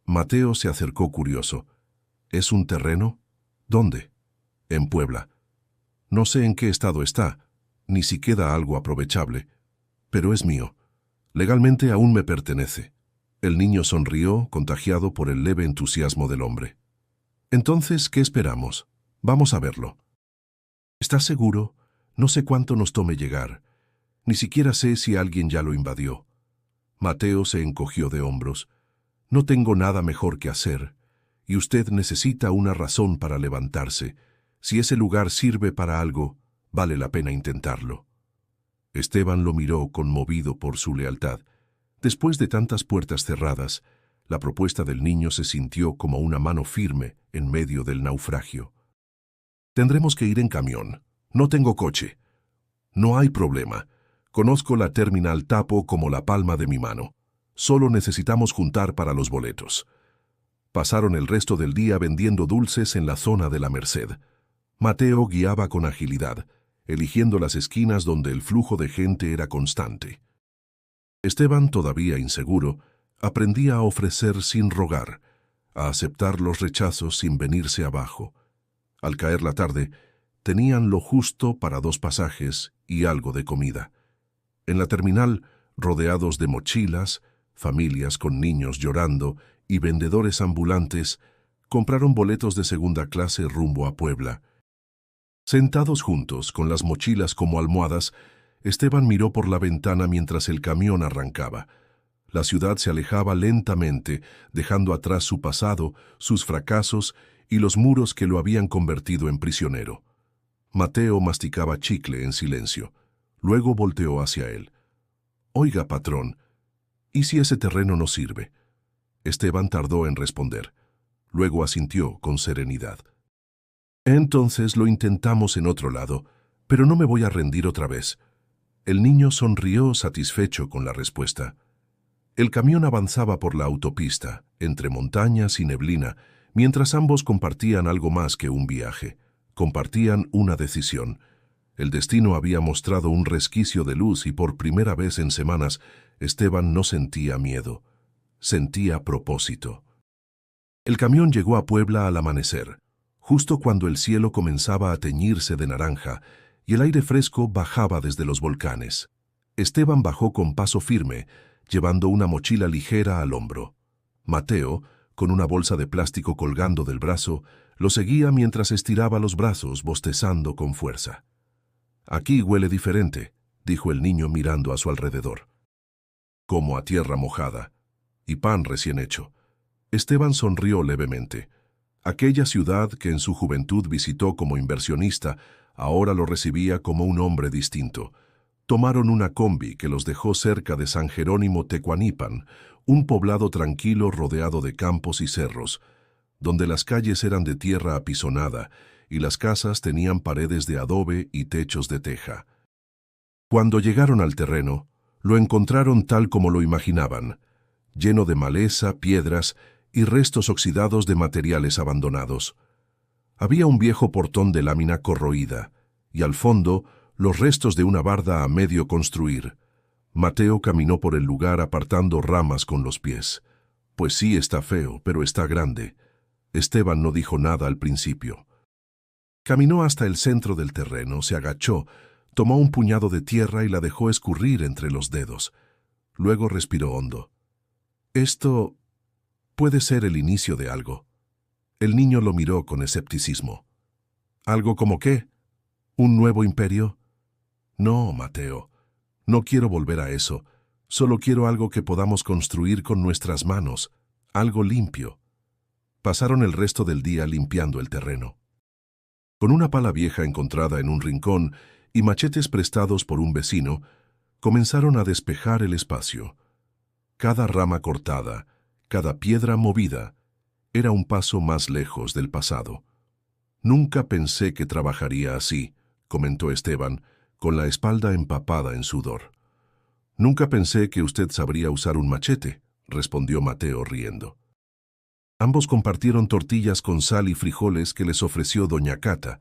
Mateo se acercó curioso. «¿Es un terreno? ¿Dónde?» «En Puebla. No sé en qué estado está, ni si queda algo aprovechable, pero es mío. Legalmente aún me pertenece». El niño sonrió, contagiado por el leve entusiasmo del hombre. «Entonces, ¿qué esperamos? Vamos a verlo». «¿Estás seguro? No sé cuánto nos tome llegar. Ni siquiera sé si alguien ya lo invadió». Mateo se encogió de hombros. «No tengo nada mejor que hacer, y usted necesita una razón para levantarse. Si ese lugar sirve para algo, vale la pena intentarlo». Esteban lo miró conmovido por su lealtad. Después de tantas puertas cerradas, la propuesta del niño se sintió como una mano firme en medio del naufragio. «Tendremos que ir en camión. No tengo coche». «No hay problema. Conozco la Terminal Tapo como la palma de mi mano. Solo necesitamos juntar para los boletos». Pasaron el resto del día vendiendo dulces en la zona de la Merced. Mateo guiaba con agilidad, eligiendo las esquinas donde el flujo de gente era constante. Esteban, todavía inseguro, aprendía a ofrecer sin rogar, a aceptar los rechazos sin venirse abajo. Al caer la tarde, tenían lo justo para 2 pasajes y algo de comida. En la terminal, rodeados de mochilas, familias con niños llorando y vendedores ambulantes, compraron boletos de segunda clase rumbo a Puebla. Sentados juntos, con las mochilas como almohadas, Esteban miró por la ventana mientras el camión arrancaba. La ciudad se alejaba lentamente, dejando atrás su pasado, sus fracasos y los muros que lo habían convertido en prisionero. Mateo masticaba chicle en silencio. Luego volteó hacia él. «Oiga, patrón, ¿y si ese terreno no sirve?». Esteban tardó en responder. Luego asintió con serenidad. «Entonces lo intentamos en otro lado, pero no me voy a rendir otra vez». El niño sonrió satisfecho con la respuesta. El camión avanzaba por la autopista, entre montañas y neblina, mientras ambos compartían algo más que un viaje. Compartían una decisión. El destino había mostrado un resquicio de luz y por primera vez en semanas Esteban no sentía miedo. Sentía propósito. El camión llegó a Puebla al amanecer, justo cuando el cielo comenzaba a teñirse de naranja y el aire fresco bajaba desde los volcanes. Esteban bajó con paso firme, llevando una mochila ligera al hombro. Mateo, con una bolsa de plástico colgando del brazo, lo seguía mientras estiraba los brazos, bostezando con fuerza. «Aquí huele diferente», dijo el niño mirando a su alrededor. «Como a tierra mojada. Y pan recién hecho». Esteban sonrió levemente. Aquella ciudad que en su juventud visitó como inversionista, ahora lo recibía como un hombre distinto. Tomaron una combi que los dejó cerca de San Jerónimo Tecuanipan, un poblado tranquilo rodeado de campos y cerros, donde las calles eran de tierra apisonada y las casas tenían paredes de adobe y techos de teja. Cuando llegaron al terreno, lo encontraron tal como lo imaginaban, lleno de maleza, piedras y restos oxidados de materiales abandonados. Había un viejo portón de lámina corroída, y al fondo, los restos de una barda a medio construir. Mateo caminó por el lugar apartando ramas con los pies. «Pues sí, está feo, pero está grande». Esteban no dijo nada al principio. Caminó hasta el centro del terreno, se agachó, tomó un puñado de tierra y la dejó escurrir entre los dedos. Luego respiró hondo. «Esto puede ser el inicio de algo». El niño lo miró con escepticismo. ¿Algo como qué? ¿Un nuevo imperio? No, Mateo. No quiero volver a eso. Solo quiero algo que podamos construir con nuestras manos, algo limpio. Pasaron el resto del día limpiando el terreno. Con una pala vieja encontrada en un rincón y machetes prestados por un vecino, comenzaron a despejar el espacio. Cada rama cortada, cada piedra movida, era un paso más lejos del pasado. Nunca pensé que trabajaría así, comentó Esteban, con la espalda empapada en sudor. Nunca pensé que usted sabría usar un machete, respondió Mateo riendo. Ambos compartieron tortillas con sal y frijoles que les ofreció doña Cata,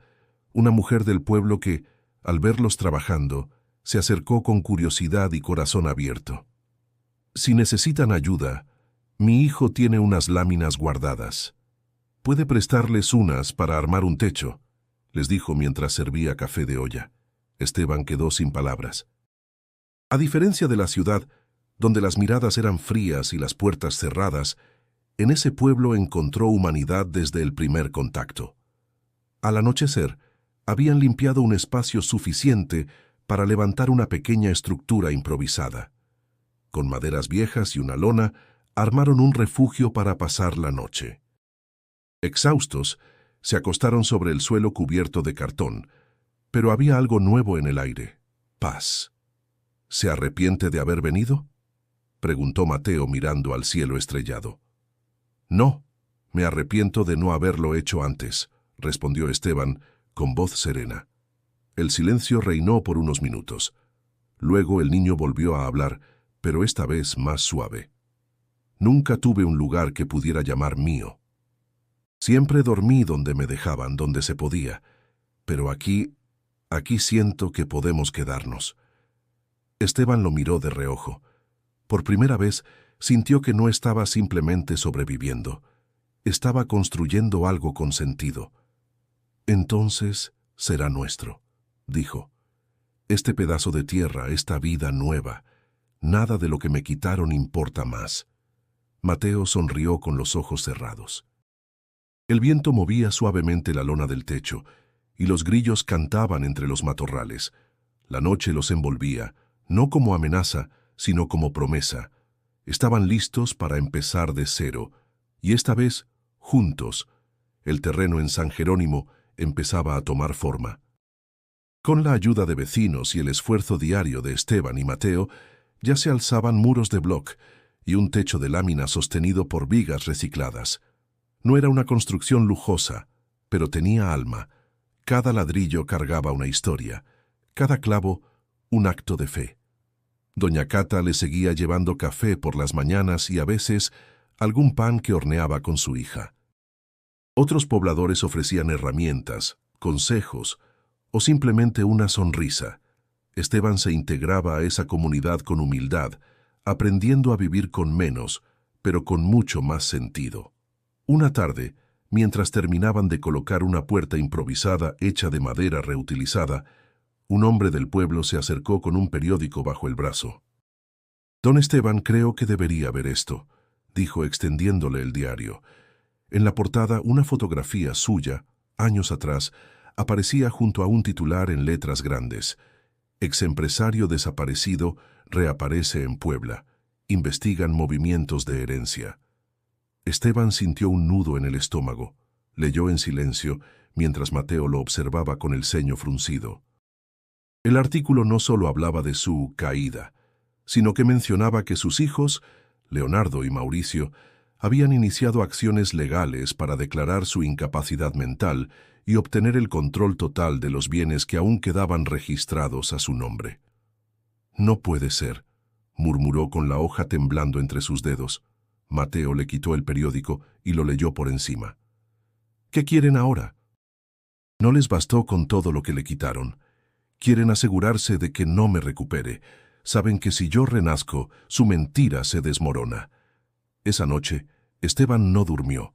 una mujer del pueblo que, al verlos trabajando, se acercó con curiosidad y corazón abierto. Si necesitan ayuda, mi hijo tiene unas láminas guardadas. Puede prestarles unas para armar un techo, les dijo mientras servía café de olla. Esteban quedó sin palabras. A diferencia de la ciudad, donde las miradas eran frías y las puertas cerradas, en ese pueblo encontró humanidad desde el primer contacto. Al anochecer, habían limpiado un espacio suficiente para levantar una pequeña estructura improvisada. Con maderas viejas y una lona, armaron un refugio para pasar la noche. Exhaustos, se acostaron sobre el suelo cubierto de cartón, pero había algo nuevo en el aire: paz. ¿Se arrepiente de haber venido?, preguntó Mateo mirando al cielo estrellado. No, me arrepiento de no haberlo hecho antes, respondió Esteban con voz serena. El silencio reinó por unos minutos. Luego el niño volvió a hablar, pero esta vez más suave. Nunca tuve un lugar que pudiera llamar mío. Siempre dormí donde me dejaban, donde se podía, pero aquí siento que podemos quedarnos. Esteban lo miró de reojo. Por primera vez sintió que no estaba simplemente sobreviviendo. Estaba construyendo algo con sentido. Entonces será nuestro, dijo. Este pedazo de tierra, esta vida nueva, nada de lo que me quitaron importa más. Mateo sonrió con los ojos cerrados. El viento movía suavemente la lona del techo, y los grillos cantaban entre los matorrales. La noche los envolvía, no como amenaza, sino como promesa. Estaban listos para empezar de cero, y esta vez, juntos. El terreno en San Jerónimo empezaba a tomar forma. Con la ayuda de vecinos y el esfuerzo diario de Esteban y Mateo, ya se alzaban muros de bloc y un techo de lámina sostenido por vigas recicladas. No era una construcción lujosa, pero tenía alma. Cada ladrillo cargaba una historia, cada clavo un acto de fe. Doña Cata le seguía llevando café por las mañanas y a veces algún pan que horneaba con su hija. Otros pobladores ofrecían herramientas, consejos o simplemente una sonrisa. Esteban se integraba a esa comunidad con humildad, aprendiendo a vivir con menos, pero con mucho más sentido. Una tarde, mientras terminaban de colocar una puerta improvisada hecha de madera reutilizada, un hombre del pueblo se acercó con un periódico bajo el brazo. Don Esteban, creo que debería ver esto, dijo extendiéndole el diario. En la portada, una fotografía suya, años atrás, aparecía junto a un titular en letras grandes: Exempresario desaparecido reaparece en Puebla. Investigan movimientos de herencia. Esteban sintió un nudo en el estómago. Leyó en silencio, mientras Mateo lo observaba con el ceño fruncido. El artículo no solo hablaba de su caída, sino que mencionaba que sus hijos, Leonardo y Mauricio, habían iniciado acciones legales para declarar su incapacidad mental y obtener el control total de los bienes que aún quedaban registrados a su nombre. No puede ser, murmuró con la hoja temblando entre sus dedos. Mateo le quitó el periódico y lo leyó por encima. ¿Qué quieren ahora? No les bastó con todo lo que le quitaron. Quieren asegurarse de que no me recupere. Saben que si yo renazco, su mentira se desmorona. Esa noche, Esteban no durmió.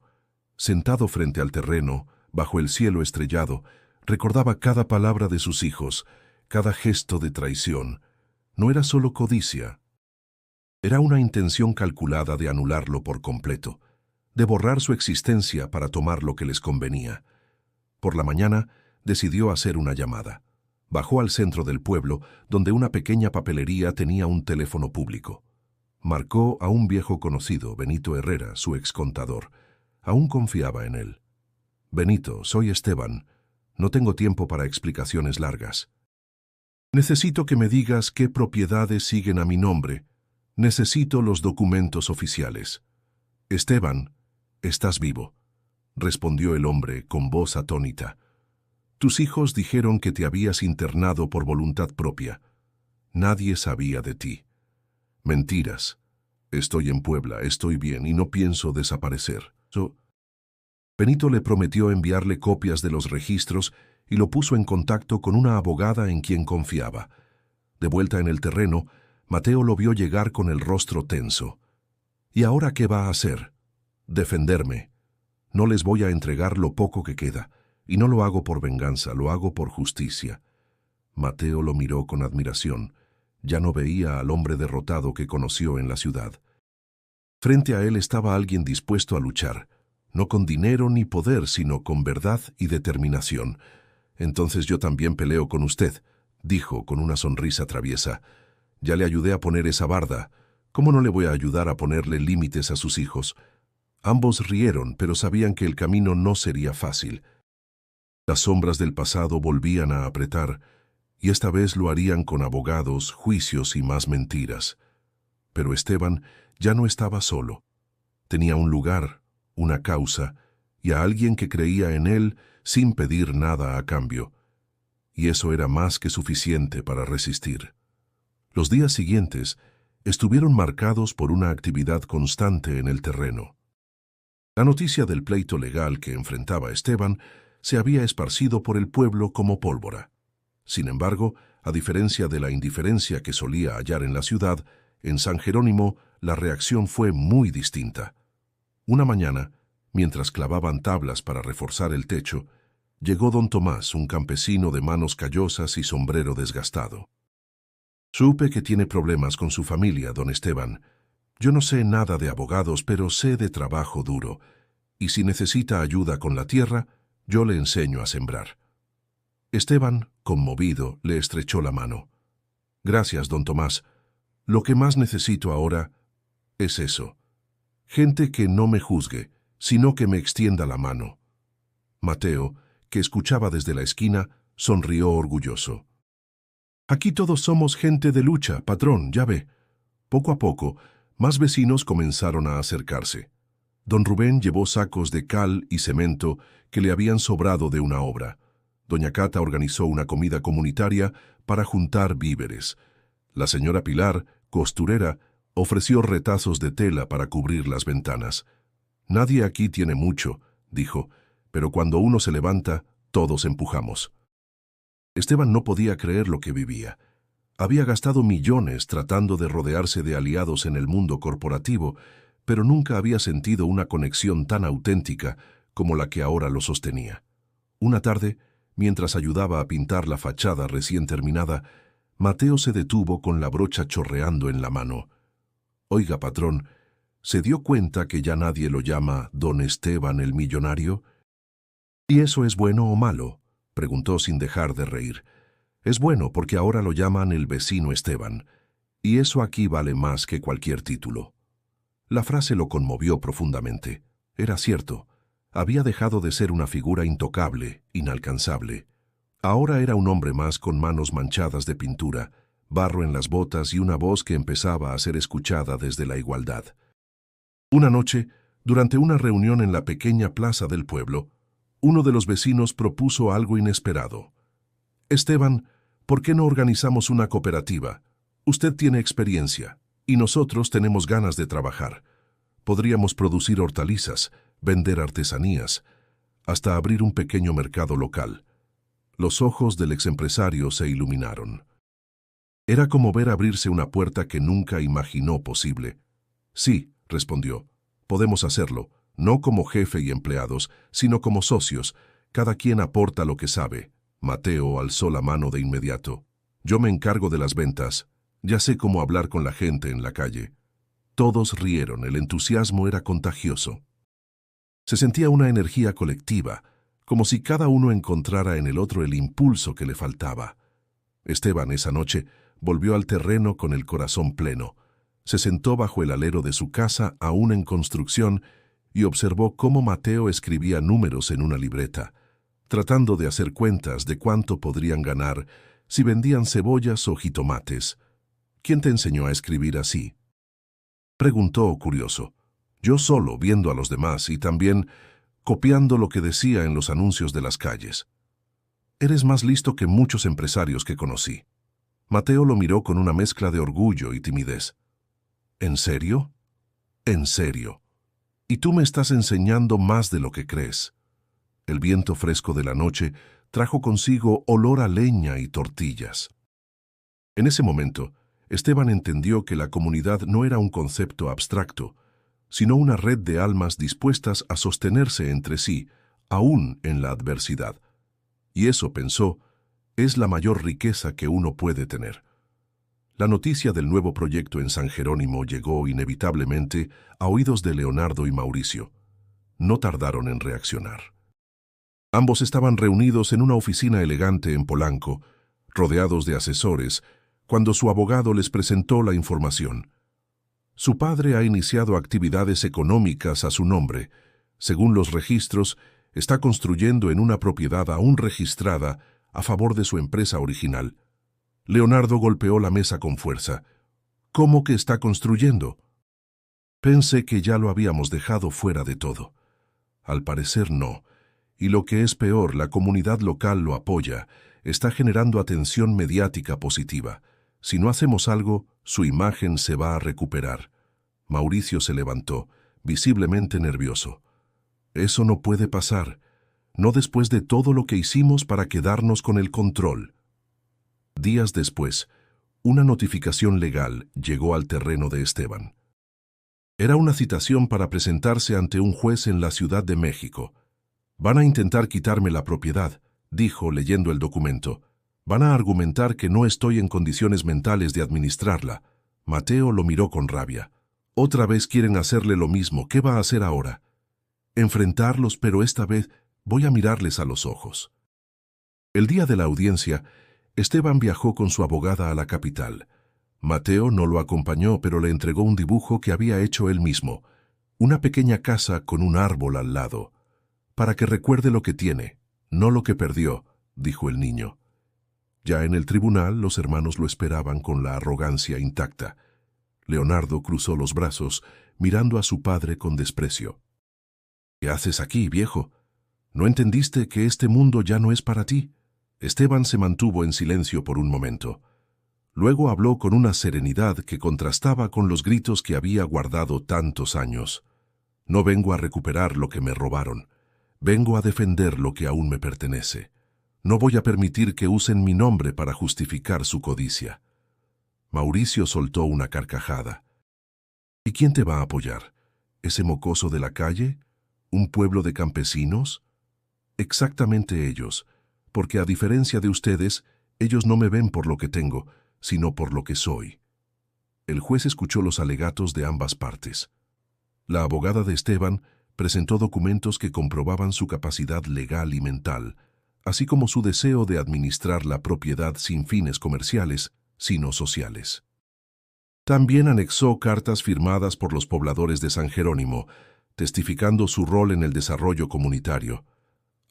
Sentado frente al terreno, bajo el cielo estrellado, recordaba cada palabra de sus hijos, cada gesto de traición. No era solo codicia. Era una intención calculada de anularlo por completo, de borrar su existencia para tomar lo que les convenía. Por la mañana, decidió hacer una llamada. Bajó al centro del pueblo, donde una pequeña papelería tenía un teléfono público. Marcó a un viejo conocido, Benito Herrera, su excontador. Aún confiaba en él. «Benito, soy Esteban. No tengo tiempo para explicaciones largas. Necesito que me digas qué propiedades siguen a mi nombre. Necesito los documentos oficiales». «Esteban, estás vivo», respondió el hombre con voz atónita. «Tus hijos dijeron que te habías internado por voluntad propia. Nadie sabía de ti». «Mentiras. Estoy en Puebla, estoy bien y no pienso desaparecer». Benito le prometió enviarle copias de los registros y lo puso en contacto con una abogada en quien confiaba. De vuelta en el terreno, Mateo lo vio llegar con el rostro tenso. «¿Y ahora qué va a hacer?» «Defenderme. No les voy a entregar lo poco que queda, y no lo hago por venganza, lo hago por justicia». Mateo lo miró con admiración. Ya no veía al hombre derrotado que conoció en la ciudad. Frente a él estaba alguien dispuesto a luchar, no con dinero ni poder, sino con verdad y determinación. «Entonces yo también peleo con usted», dijo con una sonrisa traviesa. «Ya le ayudé a poner esa barda. ¿Cómo no le voy a ayudar a ponerle límites a sus hijos?» Ambos rieron, pero sabían que el camino no sería fácil. Las sombras del pasado volvían a apretar, y esta vez lo harían con abogados, juicios y más mentiras. Pero Esteban ya no estaba solo. Tenía un lugar, una causa, y a alguien que creía en él sin pedir nada a cambio. Y eso era más que suficiente para resistir. Los días siguientes estuvieron marcados por una actividad constante en el terreno. La noticia del pleito legal que enfrentaba Esteban se había esparcido por el pueblo como pólvora. Sin embargo, a diferencia de la indiferencia que solía hallar en la ciudad, en San Jerónimo la reacción fue muy distinta. Una mañana, mientras clavaban tablas para reforzar el techo, llegó don Tomás, un campesino de manos callosas y sombrero desgastado. «Supe que tiene problemas con su familia, don Esteban. Yo no sé nada de abogados, pero sé de trabajo duro, y si necesita ayuda con la tierra, yo le enseño a sembrar». Esteban, conmovido, le estrechó la mano. «Gracias, don Tomás. Lo que más necesito ahora es eso. Gente que no me juzgue, sino que me extienda la mano». Mateo, que escuchaba desde la esquina, sonrió orgulloso. «Aquí todos somos gente de lucha, patrón, ya ve». Poco a poco, más vecinos comenzaron a acercarse. Don Rubén llevó sacos de cal y cemento que le habían sobrado de una obra. Doña Cata organizó una comida comunitaria para juntar víveres. La señora Pilar, costurera, ofreció retazos de tela para cubrir las ventanas. «Nadie aquí tiene mucho», dijo, «pero cuando uno se levanta, todos empujamos». Esteban no podía creer lo que vivía. Había gastado millones tratando de rodearse de aliados en el mundo corporativo, pero nunca había sentido una conexión tan auténtica como la que ahora lo sostenía. Una tarde, mientras ayudaba a pintar la fachada recién terminada, Mateo se detuvo con la brocha chorreando en la mano. «Oiga, patrón, ¿se dio cuenta que ya nadie lo llama don Esteban el millonario?» «¿Y eso es bueno o malo?», preguntó sin dejar de reír. «Es bueno porque ahora lo llaman el vecino Esteban, y eso aquí vale más que cualquier título». La frase lo conmovió profundamente. Era cierto. Había dejado de ser una figura intocable, inalcanzable. Ahora era un hombre más con manos manchadas de pintura, barro en las botas y una voz que empezaba a ser escuchada desde la igualdad. Una noche, durante una reunión en la pequeña plaza del pueblo, uno de los vecinos propuso algo inesperado. «Esteban, ¿por qué no organizamos una cooperativa? Usted tiene experiencia, y nosotros tenemos ganas de trabajar. Podríamos producir hortalizas, vender artesanías, hasta abrir un pequeño mercado local». Los ojos del exempresario se iluminaron. Era como ver abrirse una puerta que nunca imaginó posible. «Sí», respondió, «podemos hacerlo, no como jefe y empleados, sino como socios. Cada quien aporta lo que sabe». Mateo alzó la mano de inmediato. «Yo me encargo de las ventas. Ya sé cómo hablar con la gente en la calle». Todos rieron, el entusiasmo era contagioso. Se sentía una energía colectiva, como si cada uno encontrara en el otro el impulso que le faltaba. Esteban esa noche volvió al terreno con el corazón pleno. Se sentó bajo el alero de su casa, aún en construcción, y observó cómo Mateo escribía números en una libreta, tratando de hacer cuentas de cuánto podrían ganar si vendían cebollas o jitomates. ¿Quién te enseñó a escribir así?, preguntó curioso. Yo solo, viendo a los demás y también copiando lo que decía en los anuncios de las calles. Eres más listo que muchos empresarios que conocí. Mateo lo miró con una mezcla de orgullo y timidez. ¿En serio? En serio. Y tú me estás enseñando más de lo que crees. El viento fresco de la noche trajo consigo olor a leña y tortillas. En ese momento, Esteban entendió que la comunidad no era un concepto abstracto, sino una red de almas dispuestas a sostenerse entre sí, aún en la adversidad. Y eso, pensó, es la mayor riqueza que uno puede tener. La noticia del nuevo proyecto en San Jerónimo llegó inevitablemente a oídos de Leonardo y Mauricio. No tardaron en reaccionar. Ambos estaban reunidos en una oficina elegante en Polanco, rodeados de asesores, cuando su abogado les presentó la información. Su padre ha iniciado actividades económicas a su nombre. Según los registros, está construyendo en una propiedad aún registrada a favor de su empresa original. Leonardo golpeó la mesa con fuerza. ¿Cómo que está construyendo? Pensé que ya lo habíamos dejado fuera de todo. Al parecer no. Y lo que es peor, la comunidad local lo apoya. Está generando atención mediática positiva. Si no hacemos algo, su imagen se va a recuperar. Mauricio se levantó, visiblemente nervioso. Eso no puede pasar. No después de todo lo que hicimos para quedarnos con el control. Días después, una notificación legal llegó al terreno de Esteban. Era una citación para presentarse ante un juez en la Ciudad de México. Van a intentar quitarme la propiedad, dijo leyendo el documento. Van a argumentar que no estoy en condiciones mentales de administrarla. Mateo lo miró con rabia. Otra vez quieren hacerle lo mismo. ¿Qué va a hacer ahora? Enfrentarlos, pero esta vez voy a mirarles a los ojos. El día de la audiencia, Esteban viajó con su abogada a la capital. Mateo no lo acompañó, pero le entregó un dibujo que había hecho él mismo, una pequeña casa con un árbol al lado. Para que recuerde lo que tiene, no lo que perdió, dijo el niño. Ya en el tribunal, los hermanos lo esperaban con la arrogancia intacta. Leonardo cruzó los brazos, mirando a su padre con desprecio. ¿Qué haces aquí, viejo? ¿No entendiste que este mundo ya no es para ti? Esteban se mantuvo en silencio por un momento. Luego habló con una serenidad que contrastaba con los gritos que había guardado tantos años. No vengo a recuperar lo que me robaron. Vengo a defender lo que aún me pertenece. No voy a permitir que usen mi nombre para justificar su codicia. Mauricio soltó una carcajada. ¿Y quién te va a apoyar? ¿Ese mocoso de la calle? ¿Un pueblo de campesinos? Exactamente ellos, porque a diferencia de ustedes, ellos no me ven por lo que tengo, sino por lo que soy. El juez escuchó los alegatos de ambas partes. La abogada de Esteban presentó documentos que comprobaban su capacidad legal y mental, así como su deseo de administrar la propiedad sin fines comerciales, sino sociales. También anexó cartas firmadas por los pobladores de San Jerónimo, testificando su rol en el desarrollo comunitario.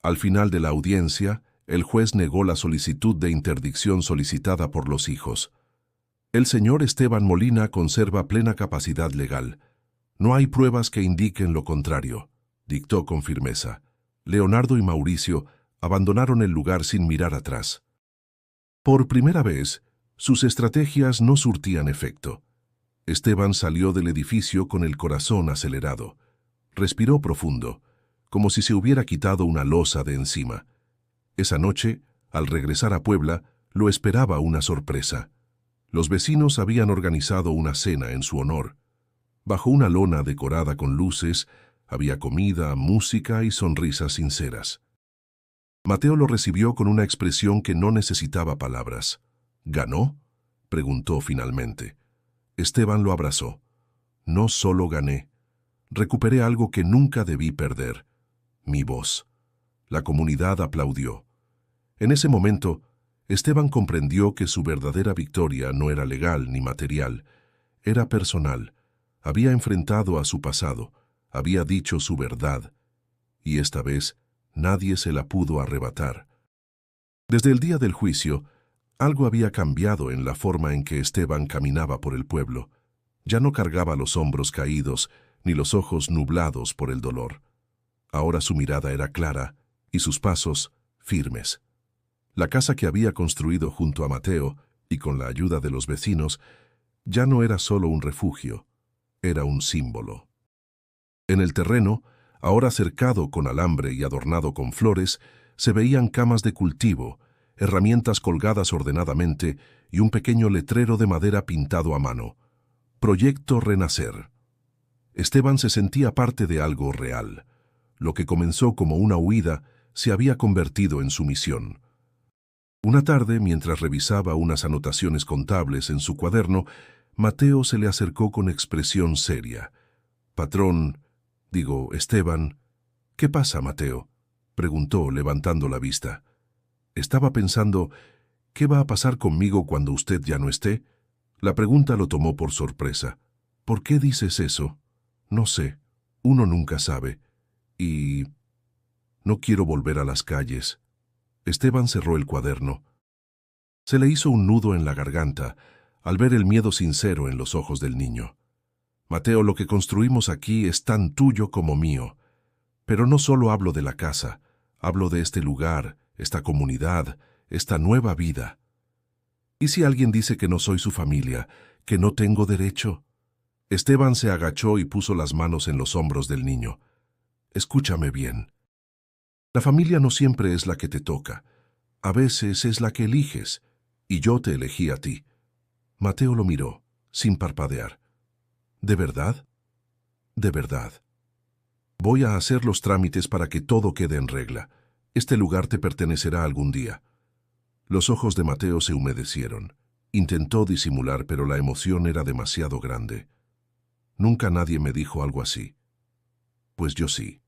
Al final de la audiencia, el juez negó la solicitud de interdicción solicitada por los hijos. El señor Esteban Molina conserva plena capacidad legal. No hay pruebas que indiquen lo contrario, dictó con firmeza. Leonardo y Mauricio abandonaron el lugar sin mirar atrás. Por primera vez, sus estrategias no surtían efecto. Esteban salió del edificio con el corazón acelerado. Respiró profundo, como si se hubiera quitado una losa de encima. Esa noche, al regresar a Puebla, lo esperaba una sorpresa. Los vecinos habían organizado una cena en su honor. Bajo una lona decorada con luces, había comida, música y sonrisas sinceras. Mateo lo recibió con una expresión que no necesitaba palabras. ¿Ganó?, preguntó finalmente. Esteban lo abrazó. No solo gané. Recuperé algo que nunca debí perder. Mi voz. La comunidad aplaudió. En ese momento, Esteban comprendió que su verdadera victoria no era legal ni material, era personal. Había enfrentado a su pasado, había dicho su verdad, y esta vez nadie se la pudo arrebatar. Desde el día del juicio, algo había cambiado en la forma en que Esteban caminaba por el pueblo. Ya no cargaba los hombros caídos ni los ojos nublados por el dolor. Ahora su mirada era clara y sus pasos firmes. La casa que había construido junto a Mateo y con la ayuda de los vecinos ya no era solo un refugio, era un símbolo. En el terreno, ahora cercado con alambre y adornado con flores, se veían camas de cultivo, herramientas colgadas ordenadamente y un pequeño letrero de madera pintado a mano. Proyecto Renacer. Esteban se sentía parte de algo real. Lo que comenzó como una huida se había convertido en su misión. Una tarde, mientras revisaba unas anotaciones contables en su cuaderno, Mateo se le acercó con expresión seria. Esteban. «¿Qué pasa, Mateo?», preguntó, levantando la vista. Estaba pensando, «¿Qué va a pasar conmigo cuando usted ya no esté?». La pregunta lo tomó por sorpresa. «¿Por qué dices eso?». «No sé. Uno nunca sabe. Y no quiero volver a las calles». Esteban cerró el cuaderno. Se le hizo un nudo en la garganta al ver el miedo sincero en los ojos del niño. «Mateo, lo que construimos aquí es tan tuyo como mío. Pero no solo hablo de la casa, hablo de este lugar, esta comunidad, esta nueva vida. ¿Y si alguien dice que no soy su familia, que no tengo derecho?». Esteban se agachó y puso las manos en los hombros del niño. «Escúchame bien. La familia no siempre es la que te toca. A veces es la que eliges, y yo te elegí a ti». Mateo lo miró, sin parpadear. «¿De verdad?». «De verdad. Voy a hacer los trámites para que todo quede en regla. Este lugar te pertenecerá algún día». Los ojos de Mateo se humedecieron. Intentó disimular, pero la emoción era demasiado grande. «Nunca nadie me dijo algo así». «Pues yo sí.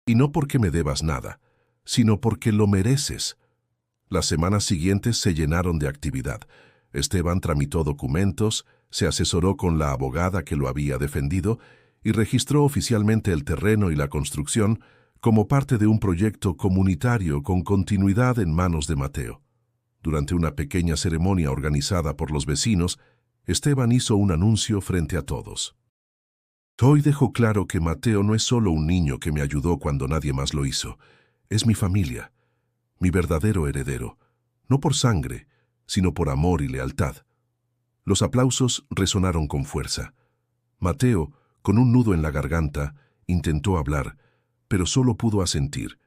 Y no porque me debas nada, sino porque lo mereces». Las semanas siguientes se llenaron de actividad. Esteban tramitó documentos, se asesoró con la abogada que lo había defendido y registró oficialmente el terreno y la construcción como parte de un proyecto comunitario con continuidad en manos de Mateo. Durante una pequeña ceremonia organizada por los vecinos, Esteban hizo un anuncio frente a todos. «Hoy dejo claro que Mateo no es solo un niño que me ayudó cuando nadie más lo hizo. Es mi familia, mi verdadero heredero, no por sangre, sino por amor y lealtad». Los aplausos resonaron con fuerza. Mateo, con un nudo en la garganta, intentó hablar, pero solo pudo asentir.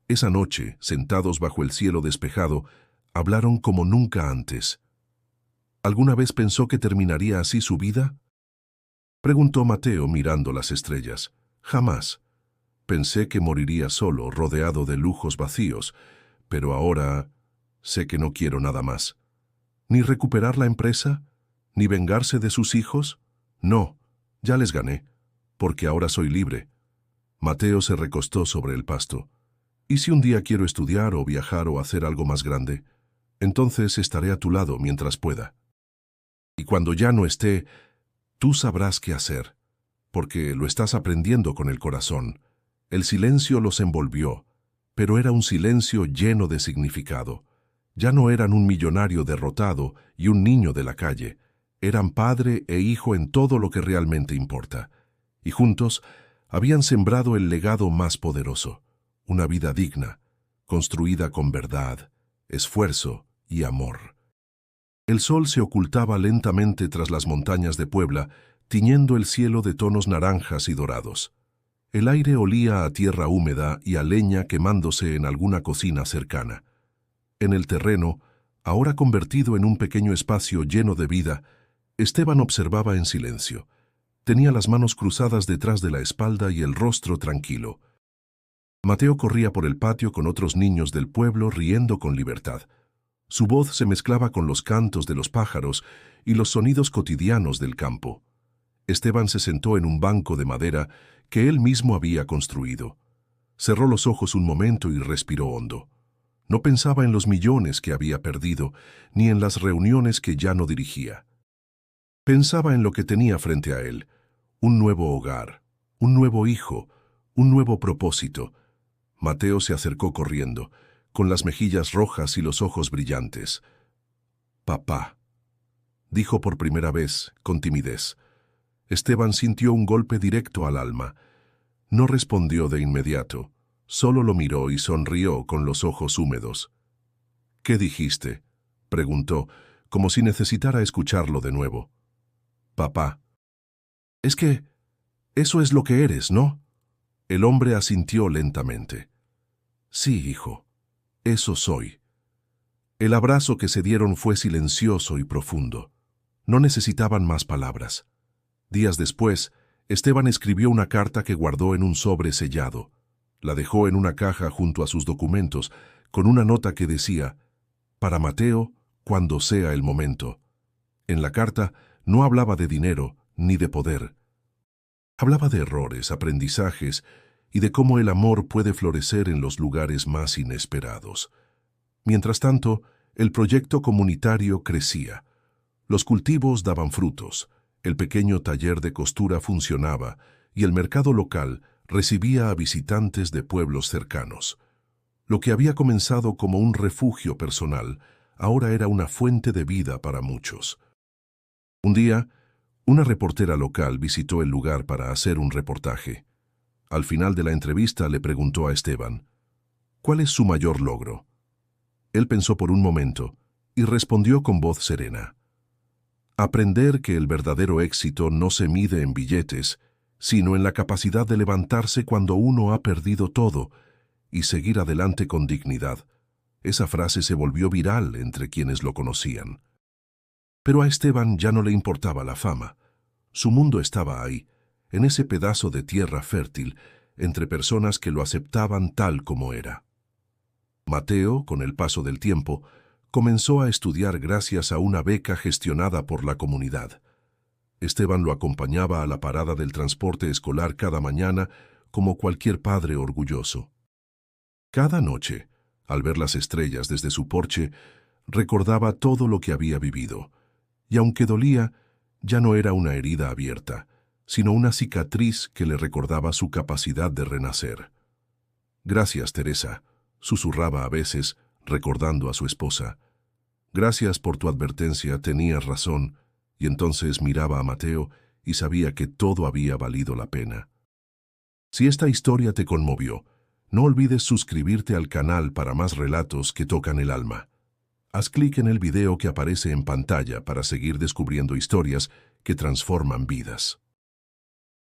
Esa noche, sentados bajo el cielo despejado, hablaron como nunca antes. ¿Alguna vez pensó que terminaría así su vida?, preguntó Mateo mirando las estrellas. «Jamás. Pensé que moriría solo, rodeado de lujos vacíos, pero ahora sé que no quiero nada más. ¿Ni recuperar la empresa? ¿Ni vengarse de sus hijos? No, ya les gané, porque ahora soy libre». Mateo se recostó sobre el pasto. «¿Y si un día quiero estudiar o viajar o hacer algo más grande? Entonces estaré a tu lado mientras pueda. Y cuando ya no esté, tú sabrás qué hacer, porque lo estás aprendiendo con el corazón». El silencio los envolvió, pero era un silencio lleno de significado. Ya no eran un millonario derrotado y un niño de la calle. Eran padre e hijo en todo lo que realmente importa. Y juntos habían sembrado el legado más poderoso, una vida digna, construida con verdad, esfuerzo y amor. El sol se ocultaba lentamente tras las montañas de Puebla, tiñendo el cielo de tonos naranjas y dorados. El aire olía a tierra húmeda y a leña quemándose en alguna cocina cercana. En el terreno, ahora convertido en un pequeño espacio lleno de vida, Esteban observaba en silencio. Tenía las manos cruzadas detrás de la espalda y el rostro tranquilo. Mateo corría por el patio con otros niños del pueblo riendo con libertad. Su voz se mezclaba con los cantos de los pájaros y los sonidos cotidianos del campo. Esteban se sentó en un banco de madera que él mismo había construido. Cerró los ojos un momento y respiró hondo. No pensaba en los millones que había perdido, ni en las reuniones que ya no dirigía. Pensaba en lo que tenía frente a él: un nuevo hogar, un nuevo hijo, un nuevo propósito. Mateo se acercó corriendo, con las mejillas rojas y los ojos brillantes. «Papá», dijo por primera vez, con timidez. Esteban sintió un golpe directo al alma. No respondió de inmediato, solo lo miró y sonrió con los ojos húmedos. «¿Qué dijiste?», preguntó, como si necesitara escucharlo de nuevo. «Papá». «Es que eso es lo que eres, ¿no?». El hombre asintió lentamente. «Sí, hijo, eso soy». El abrazo que se dieron fue silencioso y profundo. No necesitaban más palabras. Días después, Esteban escribió una carta que guardó en un sobre sellado. La dejó en una caja junto a sus documentos, con una nota que decía: «Para Mateo, cuando sea el momento». En la carta no hablaba de dinero ni de poder. Hablaba de errores, aprendizajes y de cómo el amor puede florecer en los lugares más inesperados. Mientras tanto, el proyecto comunitario crecía. Los cultivos daban frutos, el pequeño taller de costura funcionaba y el mercado local recibía a visitantes de pueblos cercanos. Lo que había comenzado como un refugio personal, ahora era una fuente de vida para muchos. Un día, una reportera local visitó el lugar para hacer un reportaje. Al final de la entrevista le preguntó a Esteban: «¿Cuál es su mayor logro?». Él pensó por un momento y respondió con voz serena: «Aprender que el verdadero éxito no se mide en billetes, sino en la capacidad de levantarse cuando uno ha perdido todo y seguir adelante con dignidad». Esa frase se volvió viral entre quienes lo conocían. Pero a Esteban ya no le importaba la fama. Su mundo estaba ahí, en ese pedazo de tierra fértil, entre personas que lo aceptaban tal como era. Mateo, con el paso del tiempo, comenzó a estudiar gracias a una beca gestionada por la comunidad. Esteban lo acompañaba a la parada del transporte escolar cada mañana, como cualquier padre orgulloso. Cada noche, al ver las estrellas desde su porche, recordaba todo lo que había vivido, y aunque dolía, ya no era una herida abierta, sino una cicatriz que le recordaba su capacidad de renacer. «Gracias, Teresa», susurraba a veces, recordando a su esposa. «Gracias por tu advertencia, tenías razón», y entonces miraba a Mateo y sabía que todo había valido la pena. Si esta historia te conmovió, no olvides suscribirte al canal para más relatos que tocan el alma. Haz clic en el video que aparece en pantalla para seguir descubriendo historias que transforman vidas.